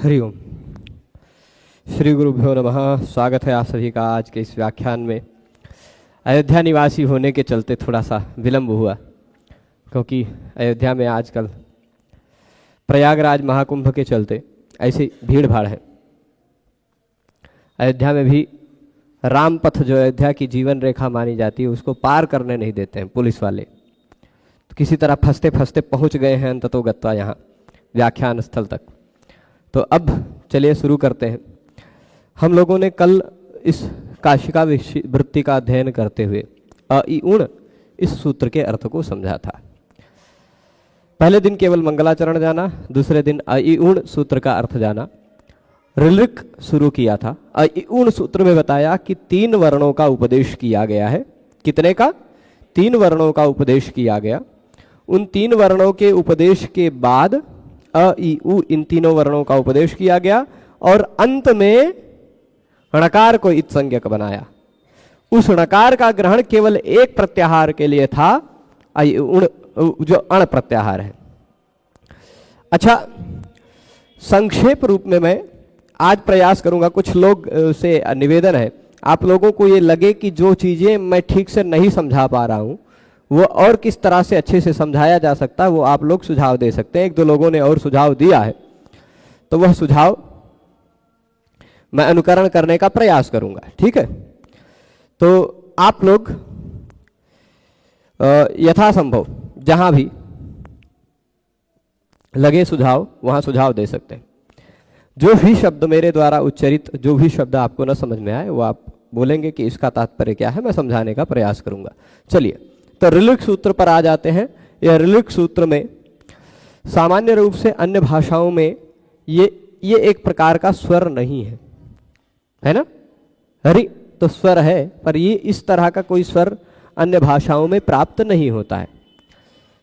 हरिओम। श्री गुरुभ्यो नमः। स्वागत है आप सभी का आज के इस व्याख्यान में। अयोध्या निवासी होने के चलते थोड़ा सा विलंब हुआ, क्योंकि अयोध्या में आजकल प्रयागराज महाकुंभ के चलते ऐसी भीड़ भाड़ है। अयोध्या में भी राम पथ, जो अयोध्या की जीवन रेखा मानी जाती है, उसको पार करने नहीं देते हैं पुलिस वाले। तो किसी तरह फंसते फंसते पहुंच गए हैं अंततोगत्वा यहाँ व्याख्यान स्थल तक। तो अब चलिए शुरू करते हैं। हम लोगों ने कल इस काशिका वृत्ति का अध्ययन करते हुए अ-इ-उण इस सूत्र के अर्थ को समझा था। पहले दिन केवल मंगलाचरण जाना, दूसरे दिन अ-इ-उण सूत्र का अर्थ जाना, ऋलिक शुरू किया था। अ-इ-उण सूत्र में बताया कि 3 वर्णों का उपदेश किया गया है। कितने का? 3 वर्णों का उपदेश किया गया। उन 3 वर्णों के उपदेश के बाद अ-इ-उ इन तीनों वर्णों का उपदेश किया गया और अंत में णकार को इत संज्ञक बनाया। उस णकार का ग्रहण केवल एक प्रत्याहार के लिए था, अ-इ-उण, जो अण प्रत्याहार है। अच्छा, संक्षेप रूप में मैं आज प्रयास करूंगा। कुछ लोग से निवेदन है, आप लोगों को ये लगे कि जो चीजें मैं ठीक से नहीं समझा पा रहा हूं वो और किस तरह से अच्छे से समझाया जा सकता है, वो आप लोग सुझाव दे सकते हैं। 1-2 लोगों ने और सुझाव दिया है, तो वह सुझाव मैं अनुकरण करने का प्रयास करूंगा। ठीक है, तो आप लोग यथासंभव जहां भी लगे सुझाव, वहां सुझाव दे सकते हैं। जो भी शब्द मेरे द्वारा उच्चरित, जो भी शब्द आपको न समझ में आए, वो आप बोलेंगे कि इसका तात्पर्य क्या है, मैं समझाने का प्रयास करूंगा। चलिए, तो ऋलिक सूत्र पर आ जाते हैं। यह ऋलिक सूत्र में सामान्य रूप से अन्य भाषाओं में ये एक प्रकार का स्वर नहीं है ना? हरि तो स्वर है, पर ये इस तरह का कोई स्वर अन्य भाषाओं में प्राप्त नहीं होता है,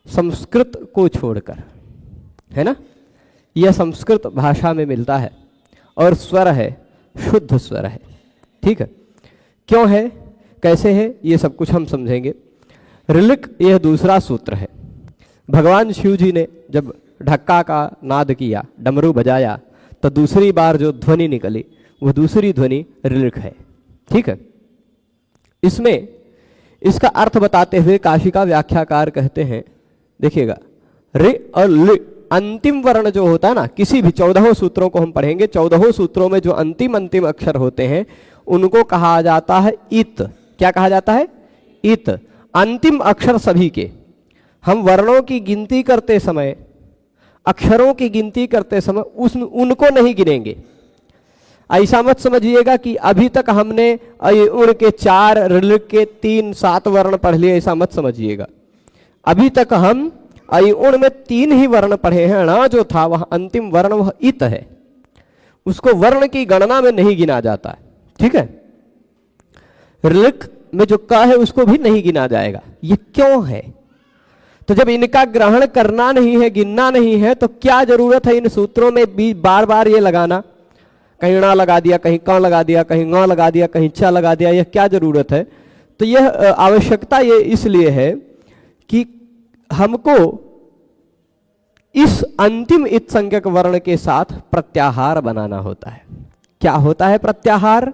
संस्कृत को छोड़कर, है ना? यह संस्कृत भाषा में मिलता है और स्वर है, शुद्ध स्वर है। ठीक है, क्यों है, कैसे है, ये सब कुछ हम समझेंगे। ऋलिक यह दूसरा सूत्र है। भगवान शिव जी ने जब ढक्का का नाद किया, डमरू बजाया, तो दूसरी बार जो ध्वनि निकली वो दूसरी ध्वनि ऋलिक है। ठीक है, इसमें इसका अर्थ बताते हुए काशिका व्याख्याकार कहते हैं, देखिएगा, ऋ और लि अंतिम वर्ण जो होता है ना, किसी भी 14 सूत्रों को हम पढ़ेंगे, 14 सूत्रों में जो अंतिम अक्षर होते हैं उनको कहा जाता है इत। क्या कहा जाता है? इत। अंतिम अक्षर सभी के। हम वर्णों की गिनती करते समय, अक्षरों की गिनती करते समय उनको नहीं गिनेंगे। ऐसा मत समझिएगा कि अभी तक हमने अ-इ-उण के 4, ऋलिक के 3, 7 वर्ण पढ़ लिए, ऐसा मत समझिएगा। अभी तक हम अ-इ-उण में 3 ही वर्ण पढ़े हैं। ण जो था वह अंतिम वर्ण, वह इत है, उसको वर्ण की गणना में नहीं गिना जाता है। ठीक है, ऋलिक में जो क है उसको भी नहीं गिना जाएगा। ये क्यों है? तो जब इनका ग्रहण करना नहीं है, गिनना नहीं है, तो क्या जरूरत है इन सूत्रों में बार बार ये लगाना? कहीं ण लगा दिया, कहीं क लगा दिया, कहीं ङ लगा दिया, कहीं च लगा दिया, यह क्या जरूरत है? तो यह आवश्यकता ये इसलिए है कि हमको इस अंतिम इत संज्ञक वर्ण के साथ प्रत्याहार बनाना होता है। क्या होता है प्रत्याहार?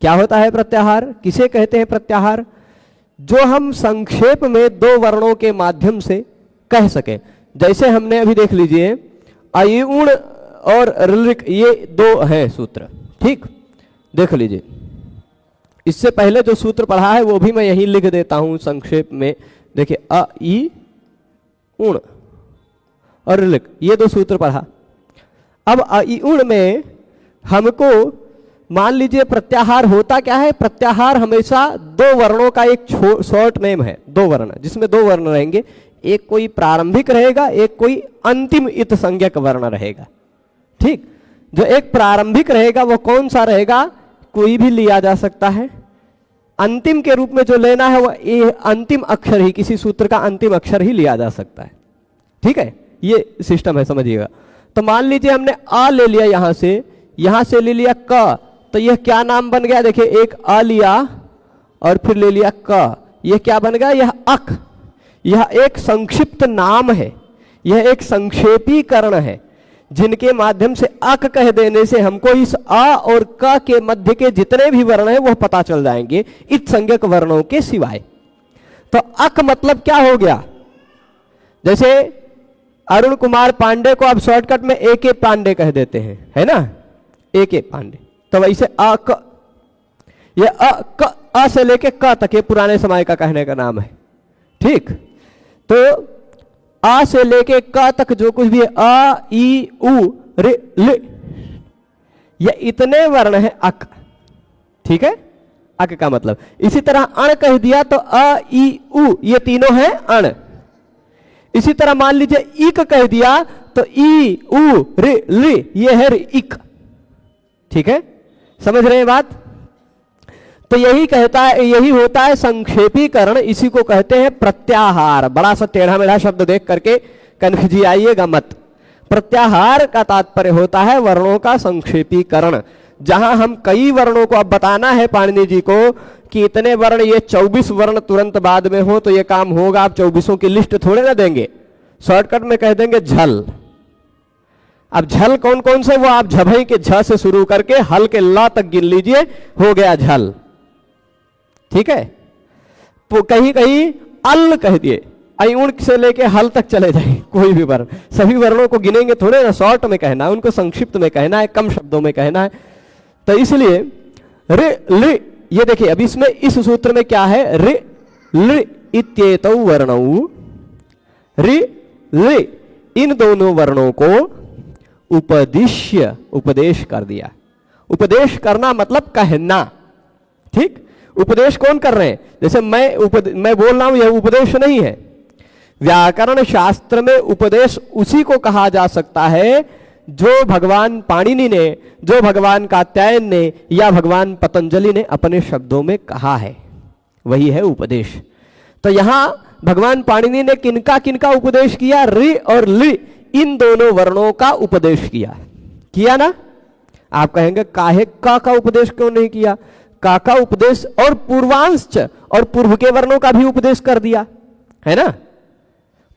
क्या होता है प्रत्याहार? किसे कहते हैं प्रत्याहार? जो हम संक्षेप में 2 वर्णों के माध्यम से कह सकें। जैसे हमने अभी देख लीजिए, अ-इ-उण और ऋलिक, ये 2 हैं सूत्र। ठीक, देख लीजिए। इससे पहले जो सूत्र पढ़ा है वो भी मैं यहीं लिख देता हूं संक्षेप में। देखिए, अ-इ-उण और ऋलिक, ये 2 सूत्र पढ़ा। अब अ-इ-उण में हमको मान लीजिए प्रत्याहार होता क्या है? प्रत्याहार हमेशा 2 वर्णों का एक शॉर्ट नेम है। 2 वर्ण, जिसमें 2 वर्ण रहेंगे, एक कोई प्रारंभिक रहेगा, एक कोई अंतिम इत संज्ञक वर्ण रहेगा। ठीक, जो एक प्रारंभिक रहेगा वो कौन सा रहेगा? कोई भी लिया जा सकता है। अंतिम के रूप में जो लेना है वह ये अंतिम अक्षर ही, किसी सूत्र का अंतिम अक्षर ही लिया जा सकता है। ठीक है, ये सिस्टम है, समझिएगा। तो मान लीजिए हमने आ ले लिया, यहां से ले लिया क, तो यह क्या नाम बन गया? देखिए, एक अ लिया और फिर ले लिया क, यह क्या बन गया? यह अक। यह एक संक्षिप्त नाम है, यह एक संक्षेपीकरण है। जिनके माध्यम से अक कह देने से हमको इस अ और क के मध्य के जितने भी वर्ण हैं वह पता चल जाएंगे, इत संज्ञक वर्णों के सिवाय। तो अक मतलब क्या हो गया? जैसे अरुण कुमार पांडे को आप शॉर्टकट में ए के पांडे कह देते हैं, है ना, ए के पांडे। तो वैसे अक, ये अ से लेके क तक ये पुराने समय का कहने का नाम है, ठीक। तो आ से लेके क तक जो कुछ भी है, अ ई उ रे ले, ये इतने वर्ण है अक, ठीक है, अक का मतलब। इसी तरह अण कह दिया तो अ ई उ ये तीनों है अण। इसी तरह मान लीजिए इक कह दिया तो ई उ रे ले ये है इक, ठीक है, समझ रहे हैं बात? तो यही कहता है, यही होता है संक्षेपीकरण, इसी को कहते हैं प्रत्याहार। बड़ा सा टेढ़ा मेढ़ा शब्द देख करके कन्फ्यूज आइएगा मत। प्रत्याहार का तात्पर्य होता है वर्णों का संक्षेपीकरण। जहां हम कई वर्णों को अब बताना है पाणिनि जी को कि इतने वर्ण, ये 24 वर्ण तुरंत बाद में हो तो ये काम होगा। आप 24 की लिस्ट थोड़े ना देंगे, शॉर्टकट में कह देंगे झल। अब झल कौन कौन से, वो आप झभई के झ से शुरू करके हल के ला तक गिन लीजिए, हो गया झल, ठीक है। तो कहीं कहीं अल कह दिए, अयुण से लेके हल तक चले जाए, कोई भी वर्ण, सभी वर्णों को गिनेंगे थोड़े ना, शॉर्ट में कहना है, उनको संक्षिप्त में कहना है, कम शब्दों में कहना है। तो इसलिए रे ले, ये देखिए अब इसमें इस सूत्र में क्या है, रे ले इत्येतौ वर्णौ, रे ले इन दोनों वर्णों को उपदिश्य, उपदेश कर दिया। उपदेश करना मतलब कहना, ठीक। उपदेश कौन कर रहे हैं? जैसे मैं बोल रहा हूं, यह उपदेश नहीं है। व्याकरण शास्त्र में उपदेश उसी को कहा जा सकता है जो भगवान पाणिनि ने, जो भगवान कात्यायन ने या भगवान पतंजलि ने अपने शब्दों में कहा है, वही है उपदेश। तो यहां भगवान पाणिनि ने किनका किनका उपदेश किया? रि और लि इन दोनों वर्णों का उपदेश किया ना। आप कहेंगे काहे का उपदेश क्यों नहीं किया? का उपदेश और पूर्वांश और पूर्व के वर्णों का भी उपदेश कर दिया है ना।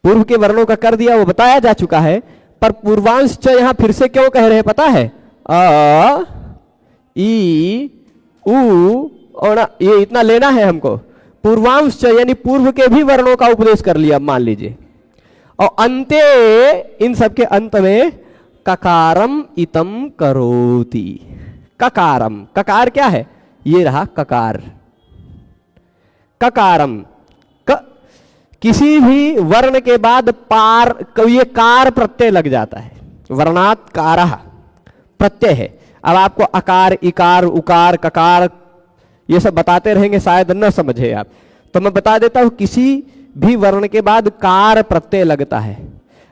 पूर्व के वर्णों का कर दिया, वो बताया जा चुका है। पर पूर्वांश यहां फिर से क्यों कह रहे हैं पता है? अ ई उ और ये इतना लेना है हमको। पूर्वांश यानी पूर्व के भी वर्णों का उपदेश कर लिया मान लीजिए। और अंते, इन सबके अंत में ककारम इतम करोति। ककारम, ककार क्या है? ये रहा ककार। ककारम, किसी भी वर्ण के बाद पार, ये कार प्रत्यय लग जाता है। वर्णात् कारः प्रत्यय है। अब आपको अकार, इकार, उकार, ककार ये सब बताते रहेंगे, शायद न समझे आप, तो मैं बता देता हूं। किसी भी वर्ण के बाद कार प्रत्यय लगता है।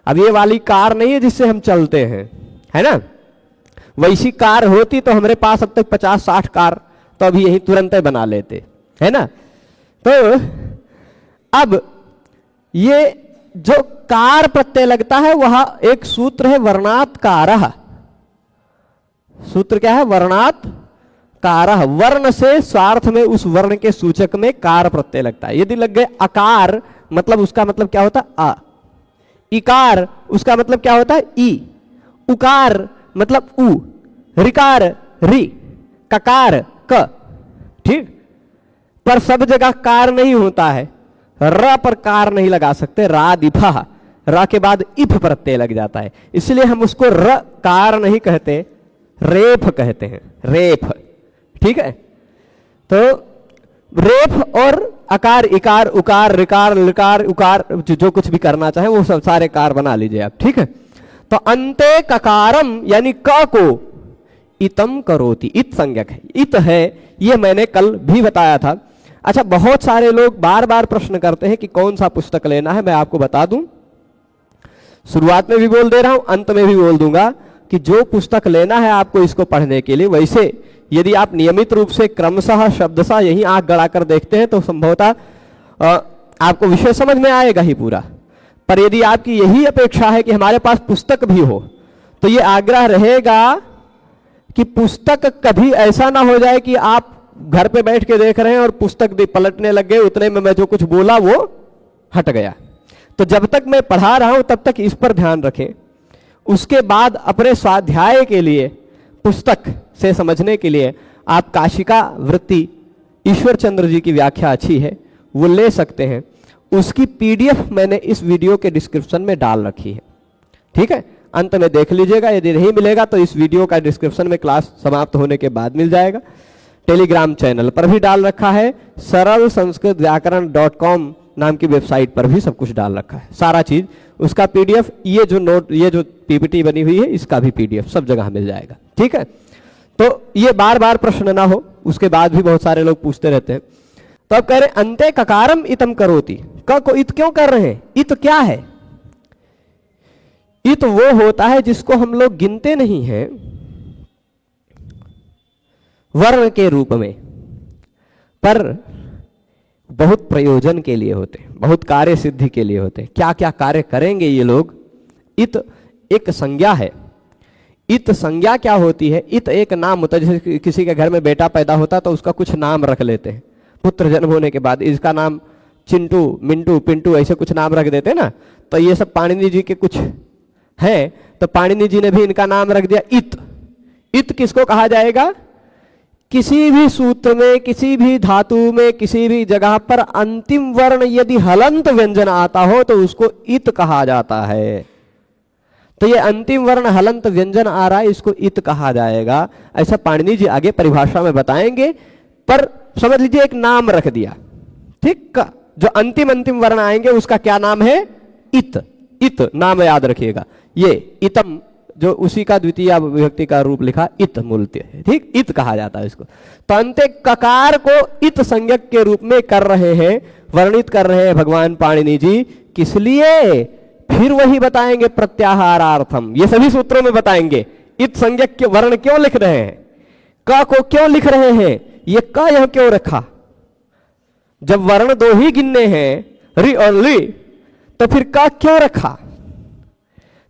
अब ये वाली कार नहीं है जिससे हम चलते हैं, है ना। वैसी कार होती तो हमारे पास अब तक 50-60 कार तो अभी यही तुरंत बना लेते, है ना। तो अब ये जो कार प्रत्यय लगता है वह एक सूत्र है वर्णात् कारः। सूत्र क्या है? वर्णात् कारः। वर्ण से स्वार्थ में उस वर्ण के सूचक में कार प्रत्यय लगता है। यदि लग गए अकार, मतलब उसका मतलब क्या होता है? आ। इकार, उसका मतलब क्या होता है? ई। उकार मतलब उ। ऋकार रि। ककार क। ठीक। पर सब जगह कार नहीं होता है। र पर कार नहीं लगा सकते। रा दिफा, र के बाद इफ प्रत्यय लग जाता है, इसलिए हम उसको र कार नहीं कहते, रेफ कहते हैं। रेफ, ठीक है। तो रेफ और अकार, इकार, उकार, ऋकार, लकार, उकार जो कुछ भी करना चाहे वो सब सारे कार बना लीजिए आप, ठीक है। तो अंते ककारम यानी क को इतम करोति, इत संज्ञक है, इत है, ये मैंने कल भी बताया था। अच्छा, बहुत सारे लोग बार बार प्रश्न करते हैं कि कौन सा पुस्तक लेना है। मैं आपको बता दूं, शुरुआत में भी बोल दे रहा हूं, अंत में भी बोल दूंगा कि जो पुस्तक लेना है आपको इसको पढ़ने के लिए, वैसे यदि आप नियमित रूप से क्रमशः शब्दशः यही आंख गड़ाकर देखते हैं तो संभवतः आपको विषय समझ में आएगा ही पूरा। पर यदि आपकी यही अपेक्षा है कि हमारे पास पुस्तक भी हो, तो ये आग्रह रहेगा कि पुस्तक कभी ऐसा ना हो जाए कि आप घर पे बैठ के देख रहे हैं और पुस्तक पलटने लग गए, उतने में मैं जो कुछ बोला वो हट गया। तो जब तक मैं पढ़ा रहा हूं तब तक इस पर ध्यान रखें। उसके बाद अपने स्वाध्याय के लिए पुस्तक से समझने के लिए आप काशिका वृत्ति ईश्वर चंद्र जी की व्याख्या अच्छी है वो ले सकते हैं। उसकी पीडीएफ मैंने इस वीडियो के डिस्क्रिप्शन में डाल रखी है, ठीक है, अंत में देख लीजिएगा। यदि नहीं मिलेगा तो इस वीडियो का डिस्क्रिप्शन में क्लास समाप्त होने के बाद मिल जाएगा। टेलीग्राम चैनल पर भी डाल रखा है, सरल संस्कृत व्याकरण.com नाम की वेबसाइट पर भी सब कुछ डाल रखा है, सारा चीज उसका पीडीएफ, ये जो नोट, ये जो पीपीटी बनी हुई है इसका भी पीडीएफ सब जगह मिल जाएगा, ठीक है। तो ये बार बार प्रश्न ना हो, उसके बाद भी बहुत सारे लोग पूछते रहते हैं। तो अब कह रहे अंते ककारम इतम करोति, क को इत क्यों कर रहे हैं? इत क्या है? इत वो होता है जिसको हम लोग गिनते नहीं हैं वर्ण के रूप में, पर बहुत प्रयोजन के लिए होते हैं, बहुत कार्य सिद्धि के लिए होते हैं। क्या क्या कार्य करेंगे ये लोग? इत एक संज्ञा है। इत संज्ञा क्या होती है? इत एक नाम होता है। जैसे किसी के घर में बेटा पैदा होता है तो उसका कुछ नाम रख लेते हैं, पुत्र जन्म होने के बाद इसका नाम चिंटू, मिंटू, पिंटू ऐसे कुछ नाम रख देते हैं ना। तो ये सब पाणिनि जी के कुछ है, तो पाणिनि जी ने भी इनका नाम रख दिया इत। इत किसको कहा जाएगा? किसी भी सूत्र में, किसी भी धातु में, किसी भी जगह पर अंतिम वर्ण यदि हलंत व्यंजन आता हो तो उसको इत कहा जाता है। तो ये अंतिम वर्ण हलंत व्यंजन आ रहा है, इसको इत कहा जाएगा। ऐसा पाणिनि जी आगे परिभाषा में बताएंगे, पर समझ लीजिए एक नाम रख दिया, ठीक का? जो अंतिम वर्ण आएंगे उसका क्या नाम है? इत। इत नाम याद रखिएगा। ये इतम जो उसी का द्वितीय विभक्ति का रूप लिखा इत मूलतः है, ठीक, इत कहा जाता है इसको। तो अंते ककार को इत संज्ञक के रूप में कर रहे हैं, वर्णित कर रहे हैं भगवान पाणिनि जी। किस लिए? फिर वही बताएंगे प्रत्याहारार्थम। ये सभी सूत्रों में बताएंगे इत संज्ञक के वर्ण क्यों लिख रहे हैं, क को क्यों लिख रहे हैं, ये क यह क्यों रखा। जब वर्ण दो ही गिनने हैं, रि और ली, तो फिर क क्यों रखा?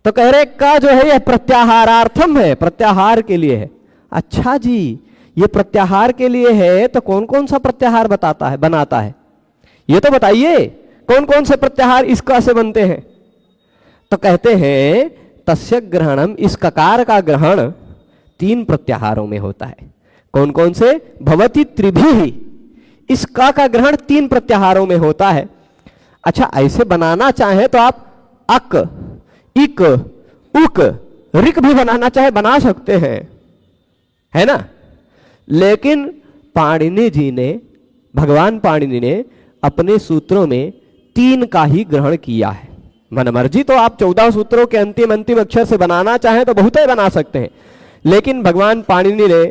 तो कह रहे का जो है यह प्रत्याहारार्थम है, प्रत्याहार के लिए है। अच्छा जी, ये प्रत्याहार के लिए है तो कौन कौन सा प्रत्याहार बताता है, बनाता है? ये तो बताइए कौन कौन से प्रत्याहार इस का से बनते हैं। तो कहते हैं तस्य ग्रहणम, इस ककार का ग्रहण 3 प्रत्याहारों में होता है। कौन कौन से? भवति त्रिभिः, इस का ग्रहण 3 प्रत्याहारों में होता है। अच्छा, ऐसे बनाना चाहे तो आप अक, इक, उक, रिक भी बनाना चाहे बना सकते हैं, है ना। लेकिन पाणिनि जी ने, भगवान पाणिनि ने अपने सूत्रों में 3 का ही ग्रहण किया है। मन मर्जी तो आप 14 सूत्रों के अंतिम अक्षर से बनाना चाहें तो बहुत ही बना सकते हैं, लेकिन भगवान पाणिनि ने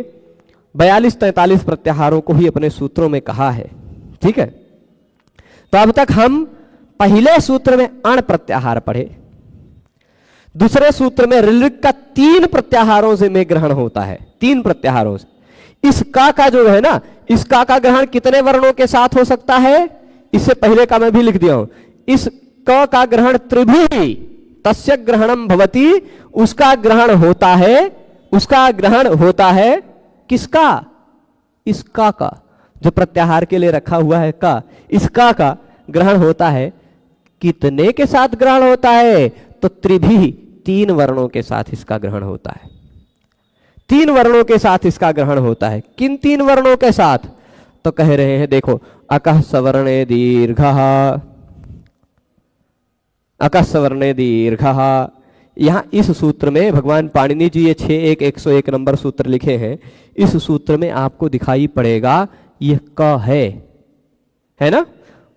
42-43 प्रत्याहारों को ही अपने सूत्रों में कहा है, ठीक है। तो अब तक हम पहले सूत्र में अण प्रत्याहार पढ़े, दूसरे सूत्र में ऋलिक का 3 प्रत्याहारों से में ग्रहण होता है, 3 प्रत्याहारों से। इस का जो है ना, इस का ग्रहण कितने वर्णों के साथ हो सकता है? इससे पहले का मैं भी लिख दिया हूं। इस क का ग्रहण त्रिभिः, तस्य ग्रहणम भवति, उसका ग्रहण होता है, उसका ग्रहण होता है किसका? इस का जो प्रत्याहार के लिए रखा हुआ है का, इस का ग्रहण होता है। कितने के साथ ग्रहण होता है? तो त्रिभिः, 3 वर्णों के साथ इसका ग्रहण होता है। 3 वर्णों के साथ इसका ग्रहण होता है। किन 3 वर्णों के साथ? तो कह रहे हैं देखो, अकः सवर्णे दीर्घः, अकः सवर्णे दीर्घः। यहां इस सूत्र में भगवान पाणिनि जी ये 6.1.101 नंबर सूत्र लिखे हैं। इस सूत्र में आपको दिखाई पड़ेगा यह क है ना,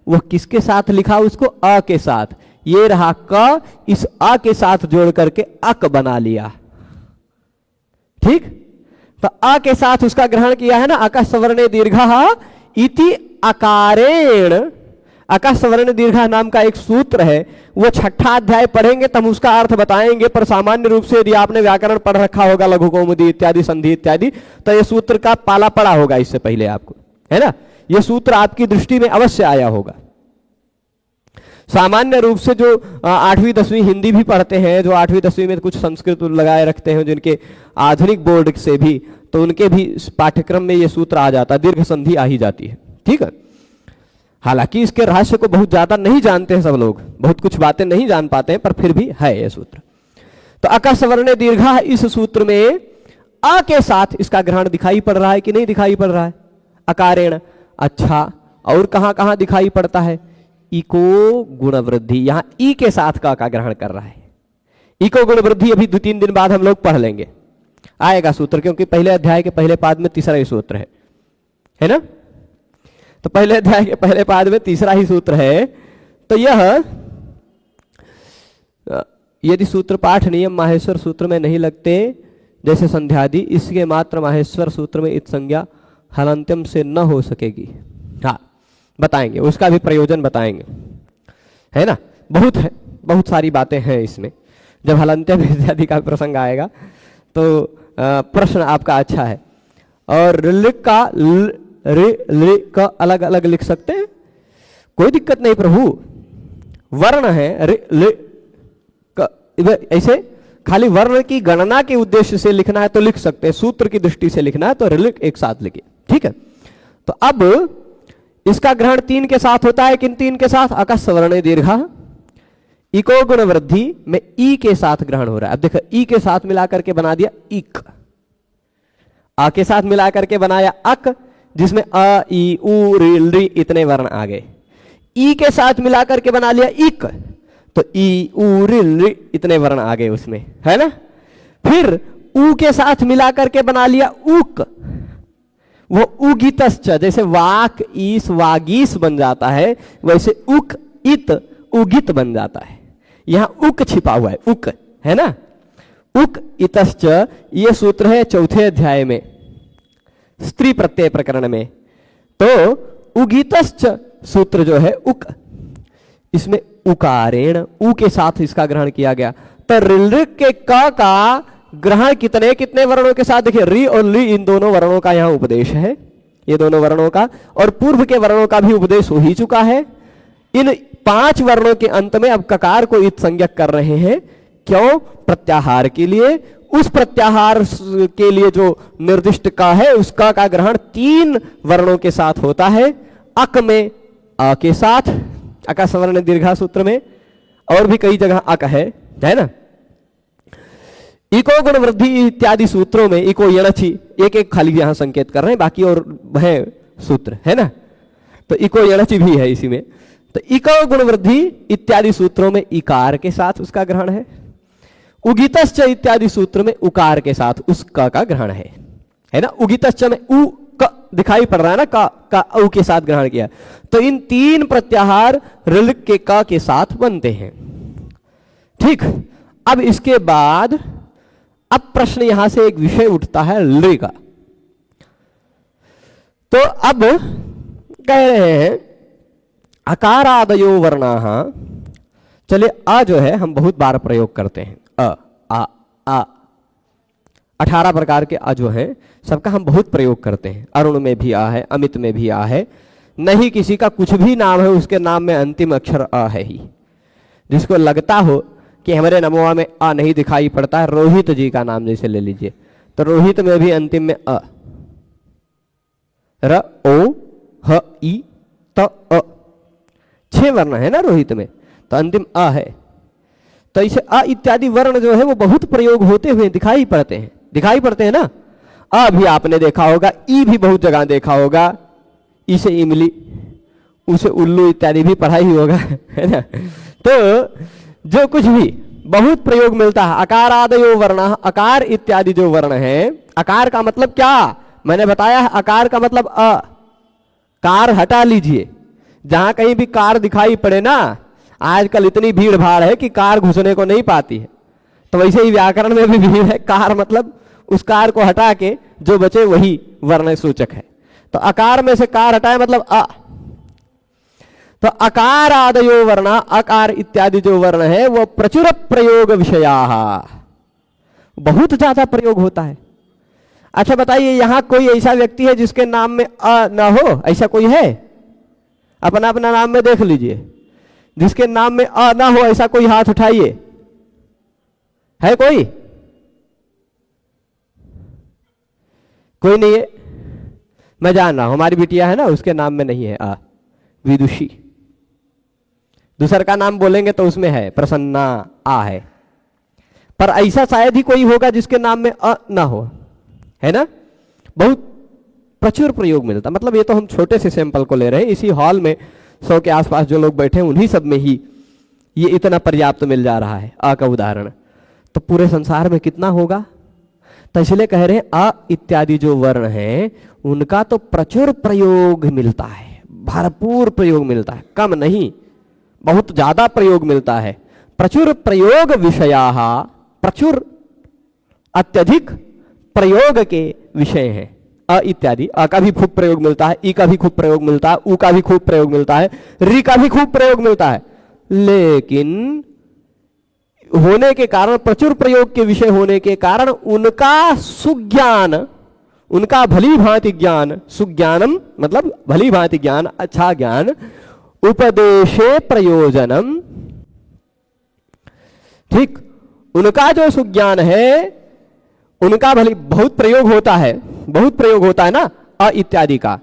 वह किसके साथ लिखा? उसको अ के साथ। ये रहा क, इस अ के साथ जोड़ करके अक बना लिया, ठीक। तो अ के साथ उसका ग्रहण किया है ना, अकः सवर्णे दीर्घः इति अकारेण। अकः सवर्ण दीर्घा नाम का एक सूत्र है, वो 6ठा अध्याय पढ़ेंगे तब उसका अर्थ बताएंगे। पर सामान्य रूप से यदि आपने व्याकरण पढ़ रखा होगा, लघु कौमुदी इत्यादि, संधि इत्यादि, तो ये सूत्र का पाला पड़ा होगा इससे पहले आपको, है ना। ये सूत्र आपकी दृष्टि में अवश्य आया होगा। सामान्य रूप से जो 8वीं 10वीं हिंदी भी पढ़ते हैं, जो 8वीं 10वीं में कुछ संस्कृत लगाए रखते हैं, जिनके आधुनिक बोर्ड से भी, तो उनके भी पाठ्यक्रम में ये सूत्र आ जाता है, दीर्घ संधि आ ही जाती है, ठीक है। हालांकि इसके रहस्य को बहुत ज्यादा नहीं जानते हैं सब लोग, बहुत कुछ बातें नहीं जान पाते हैं, पर फिर भी है यह सूत्र। तो अका सवर्ण दीर्घा इस सूत्र में आ के साथ इसका ग्रहण दिखाई पड़ रहा है कि नहीं दिखाई पड़ रहा है? अकारेण। अच्छा, और कहां कहां दिखाई पड़ता है? इको गुण वृद्धि, यहां ई के साथ का ग्रहण कर रहा है। इको गुण वृद्धि अभी 2-3 दिन बाद हम लोग पढ़ लेंगे, आएगा सूत्र, क्योंकि पहले अध्याय के पहले पाद में तीसरा ही सूत्र है ना? तो पहले अध्याय के पहले पाद में तीसरा ही सूत्र है। तो यह यदि सूत्र पाठ नियम माहेश्वर सूत्र में नहीं लगते जैसे संध्यादि, इसके मात्र माहेश्वर सूत्र में इत संज्ञा हलंत्यम से न हो सकेगी। हाँ, बताएंगे, उसका भी प्रयोजन बताएंगे, है ना? बहुत है, बहुत सारी बातें हैं इसमें। जब हलंत्यम इत्यादि का प्रसंग आएगा तो प्रश्न आपका अच्छा है। और लिख का अलग अलग लिख सकते हैं, कोई दिक्कत नहीं प्रभु। वर्ण है ऐसे खाली वर्ण की गणना के उद्देश्य से लिखना है तो लिख सकते हैं, सूत्र की दृष्टि से लिखना है तो रिलिक एक साथ लिखिए, ठीक है? तो अब इसका ग्रहण 3 के साथ होता है। किन 3 के साथ? अका सवर्ण दीर्घा, इको गुण वृद्धि में ई के साथ ग्रहण हो रहा है। अब देखो, ई के साथ मिलाकर के बना दिया इक, आ के साथ मिलाकर के बनाया अक, जिसमें अ ई उ री इतने वर्ण आ गए। ई के साथ मिलाकर के बना लिया इक, तो ई उ री इतने वर्ण आ गए उसमें, है ना? फिर उ के साथ मिलाकर के बना लिया उक, वो उगितश्च, जैसे वाक ईस वागीस बन जाता है, वैसे उक इत उगित बन जाता है। यहां उक छिपा हुआ है, उक, है ना? उक इतश्च, ये सूत्र है 4थे अध्याय में, स्त्री प्रत्यय प्रकरण में। तो उगितश्च सूत्र जो है उक, इसमें उकारेण, उ के साथ इसका ग्रहण किया गया। तो ऋलृक के क का ग्रहण कितने कितने वर्णों के साथ? देखिए, री और ली, इन दोनों वर्णों का यहां उपदेश है, ये दोनों वर्णों का, और पूर्व के वर्णों का भी उपदेश हो ही चुका है। इन 5 वर्णों के अंत में अब ककार को इत संज्ञक कर रहे हैं। क्यों? प्रत्याहार के लिए। उस प्रत्याहार के लिए जो निर्दिष्ट का है, उसका का ग्रहण 3 वर्णों के साथ होता है। अक में अ के साथ, अका सवर्ण दीर्घा सूत्र में, और भी कई जगह अक है ना? इको गुण वृद्धि इत्यादि सूत्रों में इको यणछि, एक एक खाली यहां संकेत कर रहे हैं, बाकी और है सूत्र, है ना? तो इको यणछि भी है इसी में। तो इको गुण वृद्धि इत्यादि सूत्रों में इकार के साथ उसका ग्रहण है। उगितश्च इत्यादि सूत्र में उकार के साथ उसका का ग्रहण है ना? उगितश्च में उ क दिखाई पड़ रहा है ना, का उ के साथ ग्रहण किया। तो इन 3 प्रत्याहार ऋलिक के क के साथ बनते हैं, ठीक? अब इसके बाद अब प्रश्न यहां से एक विषय उठता है लृ का। तो अब कह रहे हैं अकारादयो वर्णाः, चलिए अ जो है हम बहुत बार प्रयोग करते हैं, अ आ आ 18 प्रकार के अ जो है सबका हम बहुत प्रयोग करते हैं। अरुण में भी आ है, अमित में भी आ है, नहीं किसी का कुछ भी नाम है उसके नाम में अंतिम अक्षर अ है ही। जिसको लगता हो कि हमारे नमोआ में अ नहीं दिखाई पड़ता है, रोहित जी का नाम जैसे ले लीजिए, तो रोहित में भी अंतिम में अ, र ओ ह ई त अ, 6 वर्ण है ना रोहित में, तो अंतिम अ है। तो इसे अ इत्यादि वर्ण जो है वो बहुत प्रयोग होते हुए दिखाई पड़ते हैं ना। अ भी आपने देखा होगा, ई भी बहुत जगह देखा होगा, ई से इमली, उसे उल्लू इत्यादि भी पढ़ा ही होगा, है ना? तो जो कुछ भी बहुत प्रयोग मिलता है। अकारादयो वर्ण, अकार इत्यादि जो वर्ण है, अकार का मतलब क्या मैंने बताया है, अकार का मतलब अ, कार हटा लीजिए, जहां कहीं भी कार दिखाई पड़े ना, आजकल इतनी भीड़ भाड़ है कि कार घुसने को नहीं पाती है, तो वैसे ही व्याकरण में भी भीड़ है। कार मतलब उस कार को हटा के जो बचे वही वर्ण सूचक है। तो अकार में से कार हटाए मतलब अ। तो अकार आदयो वर्ण, अकार इत्यादि जो वर्ण है वो प्रचुर प्रयोग विषया, बहुत ज्यादा प्रयोग होता है। अच्छा बताइए, यहां कोई ऐसा व्यक्ति है जिसके नाम में अ ना हो? ऐसा कोई है? अपना अपना नाम में देख लीजिए, जिसके नाम में अ ना हो ऐसा कोई हाथ उठाइए। है कोई? कोई नहीं है? मैं जान रहा हूं, हमारी बिटिया है ना, उसके नाम में नहीं है अ, विदुषी। दूसर का नाम बोलेंगे तो उसमें है प्रसन्ना, आ है। पर ऐसा शायद ही कोई होगा जिसके नाम में अ ना हो, है ना। बहुत प्रचुर प्रयोग मिलता, मतलब ये तो हम छोटे से सैंपल को ले रहे हैं, इसी हॉल में 100 के आसपास जो लोग बैठे हैं उन्हीं सब में ही ये इतना पर्याप्त मिल जा रहा है अ का उदाहरण। तो पूरे संसार में कितना होगा। तो इसलिए कह रहे हैं अ इत्यादि जो वर्ण हैं उनका तो प्रचुर प्रयोग मिलता है, भरपूर प्रयोग मिलता है, कम नहीं, बहुत ज्यादा प्रयोग मिलता है। प्रचुर प्रयोग विषयाः, प्रचुर अत्यधिक प्रयोग के विषय हैं अ इत्यादि। अ का भी खूब प्रयोग मिलता है, ई का भी खूब प्रयोग मिलता है, उ का भी खूब प्रयोग मिलता है, री का भी खूब प्रयोग मिलता है। लेकिन होने के कारण, प्रचुर प्रयोग के विषय होने के कारण उनका सुज्ञान, उनका भली भांति ज्ञान, सुज्ञानम मतलब भली भांति ज्ञान, अच्छा ज्ञान, उपदेशे प्रयोजनम, ठीक, उनका जो सुज्ञान है उनका भली बहुत प्रयोग होता है, बहुत प्रयोग होता है ना अ इत्यादि का,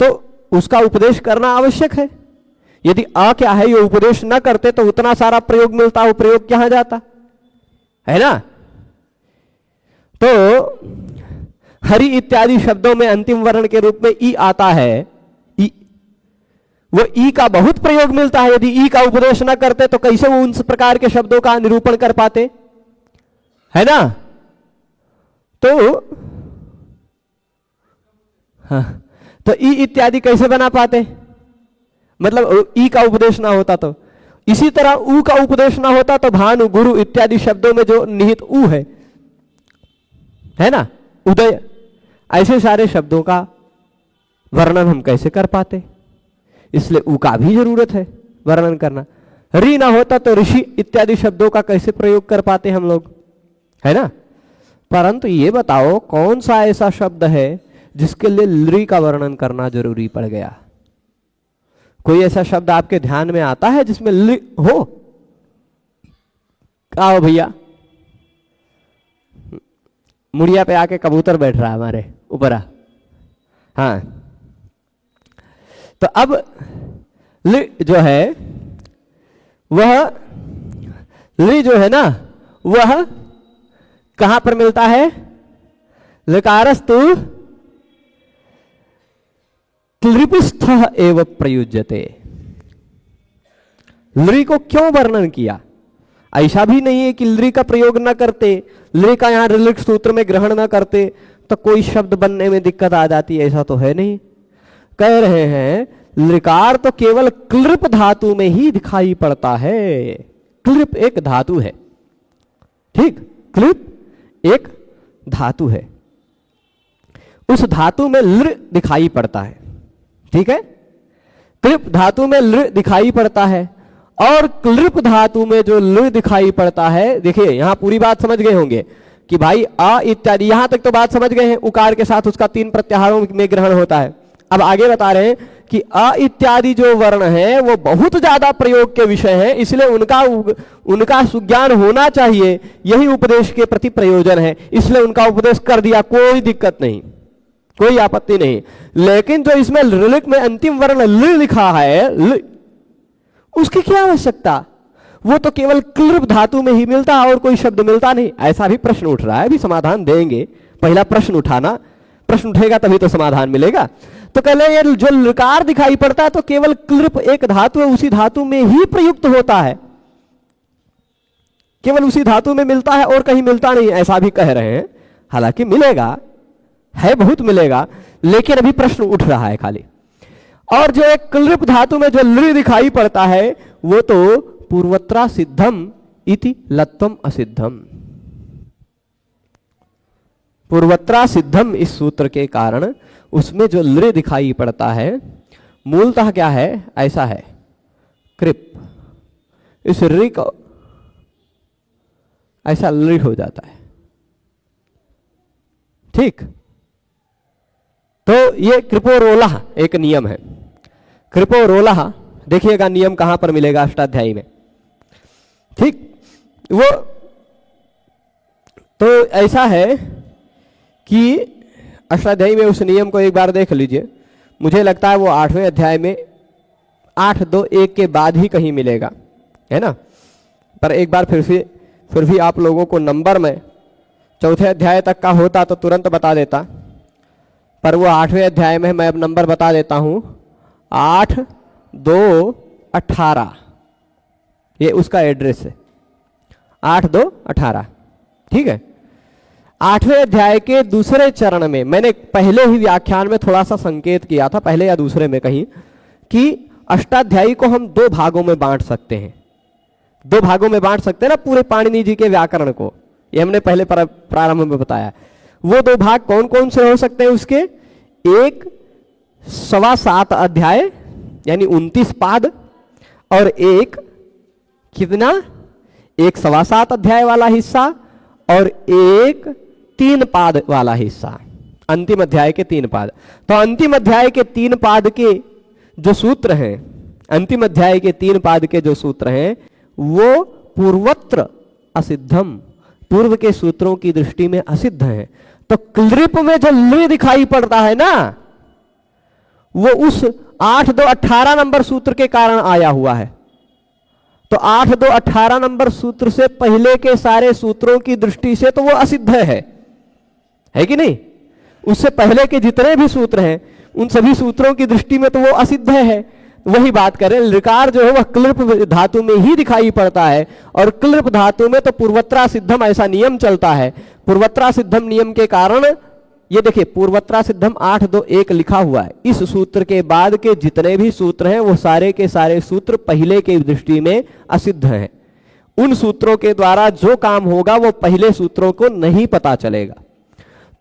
तो उसका उपदेश करना आवश्यक है। यदि अ क्या है ये उपदेश न करते तो उतना सारा प्रयोग मिलता, वो प्रयोग कहां जाता, है ना। तो हरि इत्यादि शब्दों में अंतिम वर्ण के रूप में ई आता है, ई, वो ई का बहुत प्रयोग मिलता है। यदि ई का उपदेश न करते तो कैसे वो उन प्रकार के शब्दों का निरूपण कर पाते, है ना। तो हाँ, तो ई इत्यादि कैसे बना पाते, मतलब ई का उपदेश ना होता तो। इसी तरह उ का उपदेश ना होता तो भानु गुरु इत्यादि शब्दों में जो निहित उ है ना, उदय, ऐसे सारे शब्दों का वर्णन हम कैसे कर पाते। इसलिए उ का भी जरूरत है वर्णन करना। री ना होता तो ऋषि इत्यादि शब्दों का कैसे प्रयोग कर पाते हम लोग, है ना। परंतु ये बताओ कौन सा ऐसा शब्द है जिसके लिए लृ का वर्णन करना जरूरी पड़ गया। कोई ऐसा शब्द आपके ध्यान में आता है जिसमें लृ हो? आओ भैया, मुड़िया पे आके कबूतर बैठ रहा है हमारे ऊपर। हाँ, तो अब लृ जो है वह, लृ जो है ना वह कहां पर मिलता है, लकारस्तु क्लिपिस्थ एव प्रयुज्यते। लृ को क्यों वर्णन किया? ऐसा भी नहीं है कि लृ का प्रयोग न करते, लृ का यहां ऋलिक सूत्र में ग्रहण न करते तो कोई शब्द बनने में दिक्कत आ जाती, ऐसा तो है नहीं। कह रहे हैं लृकार तो केवल क्लिप धातु में ही दिखाई पड़ता है। क्लिप एक धातु है, ठीक, क्लिप एक धातु है, उस धातु में लृ दिखाई पड़ता है, ठीक है। क्लिप धातु में लृ दिखाई पड़ता है और क्लिप धातु में जो लृ दिखाई पड़ता है, देखिए यहां पूरी बात समझ गए होंगे कि भाई अ इत्यादि, यहां तक तो बात समझ गए हैं, उकार के साथ उसका 3 प्रत्याहारों में ग्रहण होता है। अब आगे बता रहे हैं कि अ इत्यादि जो वर्ण है वो बहुत ज्यादा प्रयोग के विषय है, इसलिए उनका सुज्ञान होना चाहिए, यही उपदेश के प्रति प्रयोजन है, इसलिए उनका उपदेश कर दिया, कोई दिक्कत नहीं, कोई आपत्ति नहीं। लेकिन जो इसमें ऋलिक में अंतिम वर्ण लृ लिखा है, उसकी क्या आवश्यकता, वो तो केवल क्लिप धातु में ही मिलता और कोई शब्द मिलता नहीं। ऐसा भी प्रश्न उठ रहा है, अभी समाधान देंगे, पहला प्रश्न उठाना, प्रश्न उठेगा तभी तो समाधान मिलेगा। तो कह ले ये जो लकार दिखाई पड़ता है तो केवल क्लिप एक धातु है, उसी धातु में ही प्रयुक्त होता है, केवल उसी धातु में मिलता है और कहीं मिलता नहीं, ऐसा भी कह रहे हैं। हालांकि मिलेगा, है बहुत मिलेगा, लेकिन अभी प्रश्न उठ रहा है खाली। और जो एक क्लिप धातु में जो लृ दिखाई पड़ता है वो तो पूर्वत्रा सिद्धम इति लत्वम असिद्धम, पूर्वत्रा सिद्धम इस सूत्र के कारण उसमें जो लृ दिखाई पड़ता है मूलतः क्या है, ऐसा है कृप, इस ऋ को ऐसा लृ हो जाता है, ठीक। तो ये कृपोरोला एक नियम है, कृपोरोला, देखिएगा नियम कहां पर मिलेगा, अष्टाध्यायी में, ठीक। वो तो ऐसा है कि अष्टाध्यायी में उस नियम को एक बार देख लीजिए, मुझे लगता है वो 8वें अध्याय में 8.2.1 के बाद ही कहीं मिलेगा, है ना। पर एक बार फिर से फिर भी आप लोगों को नंबर में चौथे अध्याय तक का होता तो तुरंत बता देता, पर वो 8वें अध्याय में मैं अब नंबर बता देता हूं। 8, 2, 18 ये उसका एड्रेस है, 8, 2, 18। ठीक है। 8वें अध्याय के दूसरे चरण में मैंने पहले ही व्याख्यान में थोड़ा सा संकेत किया था, पहले या दूसरे में कहीं, कि अष्टाध्यायी को हम 2 भागों में बांट सकते हैं। 2 भागों में बांट सकते हैं ना पूरे पाणिनि जी के व्याकरण को, ये हमने पहले प्रारंभ में बताया। वो 2 भाग कौन कौन से हो सकते हैं उसके? एक 7.25 अध्याय यानी 29 पाद, और एक कितना? एक 7.25 अध्याय वाला हिस्सा और एक 3 पाद वाला हिस्सा, अंतिम अध्याय के 3 पाद। तो अंतिम अध्याय के 3 पाद के जो सूत्र हैं, अंतिम अध्याय के 3 पाद के जो सूत्र हैं वो पूर्वत्र असिद्धम, पूर्व के सूत्रों की दृष्टि में असिद्ध है। तो क्लृप में जो लृ दिखाई पड़ता है ना, वो उस 8, 2, 18 नंबर सूत्र के कारण आया हुआ है। तो 8, 2, 18 नंबर सूत्र से पहले के सारे सूत्रों की दृष्टि से तो वो असिद्ध है कि नहीं? उससे पहले के जितने भी सूत्र हैं उन सभी सूत्रों की दृष्टि में तो वो असिद्ध है। वही बात करें, ऋकार जो है वह क्लृप धातु में ही दिखाई पड़ता है, और क्लृप धातु में तो पूर्वत्रा सिद्धम ऐसा नियम चलता है। पूर्वत्रा सिद्धम नियम के कारण ये देखिए पूर्वत्रा सिद्धम 8, 2, 1 लिखा हुआ है। इस सूत्र के बाद के जितने भी सूत्र हैं वो सारे के सारे सूत्र पहले के दृष्टि में असिद्ध हैं। उन सूत्रों के द्वारा जो काम होगा वो पहले सूत्रों को नहीं पता चलेगा।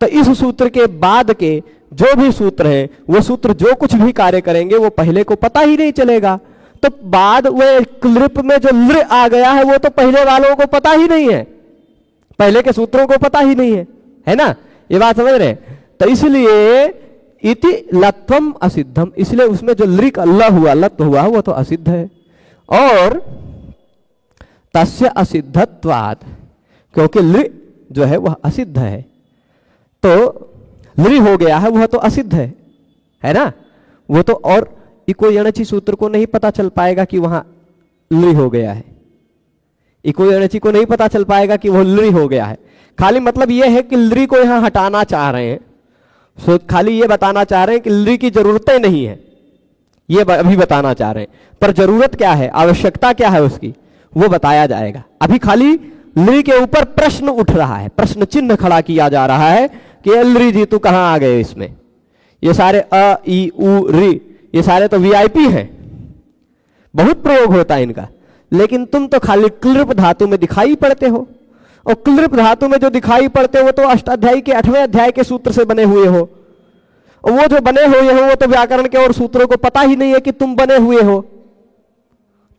तो इस सूत्र के बाद के जो भी सूत्र हैं वो सूत्र जो कुछ भी कार्य करेंगे वो पहले को पता ही नहीं चलेगा। तो बाद वे क्लृप में जो लृ आ गया है वो तो पहले वालों को पता ही नहीं है, पहले के सूत्रों को पता ही नहीं है ना? ये बात समझ रहे? तो इसलिए इति लत्वम असिद्धम, इसलिए उसमें जो लृक ल हुआ, लत हुआ, वो तो असिद्ध है। और तस्य असिद्धत्वात्, क्योंकि लृ जो है वह असिद्ध है, तो लृ हो गया है वह तो असिद्ध है ना? वो तो और इको यणचि सूत्र को नहीं पता चल पाएगा कि वहां लृ हो गया है। इको यणचि को नहीं पता चल पाएगा कि वह लृ हो गया है। खाली मतलब यह है कि लृ को यहां हटाना चाह रहे हैं, सो खाली ये बताना चाह रहे हैं कि लृ की जरूरतें नहीं है, ये अभी बताना चाह रहे हैं। पर जरूरत क्या है, आवश्यकता क्या है उसकी, वो बताया जाएगा। अभी खाली लृ के ऊपर प्रश्न उठ रहा है, प्रश्न चिन्ह खड़ा किया जा रहा है कि लृ जी तू कहां आ गए इसमें। ये सारे अ, ई, उ, ऋ ये सारे तो वीआईपी हैं, बहुत प्रयोग होता है इनका, लेकिन तुम तो खाली क्लृप धातु में दिखाई पड़ते हो। और क्लृप धातु में जो दिखाई पड़ते हो वो तो अष्टाध्यायी के 8वें अध्याय के सूत्र से बने हुए हो, और वो जो बने हुए हो वो तो व्याकरण के और सूत्रों को पता ही नहीं है कि तुम बने हुए हो।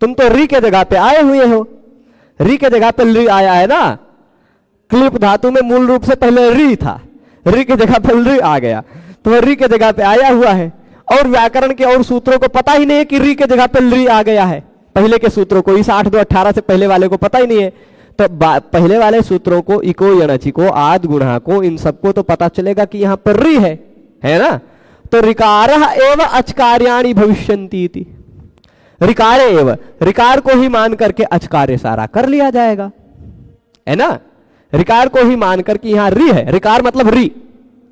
तुम तो री के जगह पे आए हुए हो, री के जगह पे लृ आया है ना। क्लृप धातु में मूल रूप से पहले री था, री के जगह पे लृ आ गया, तो वह री के जगह पे आया हुआ है। और व्याकरण के और सूत्रों को पता ही नहीं है कि री के जगह पे लृ आ गया है, पहले के सूत्रों को, इस 8, 2, 18 से पहले वाले को पता ही नहीं है। तो पहले वाले सूत्रों को, इको यणचि को, आद गुणा को, इन सबको तो पता चलेगा कि यहां पर री है ना। तो ऋकारः एव अचकार्याणि भविष्यन्ति इति, ऋकार एव, ऋकार को ही मान करके अचकार्य सारा कर लिया जाएगा, है ना। ऋकार को ही मान करके यहां री है, ऋकार मतलब री,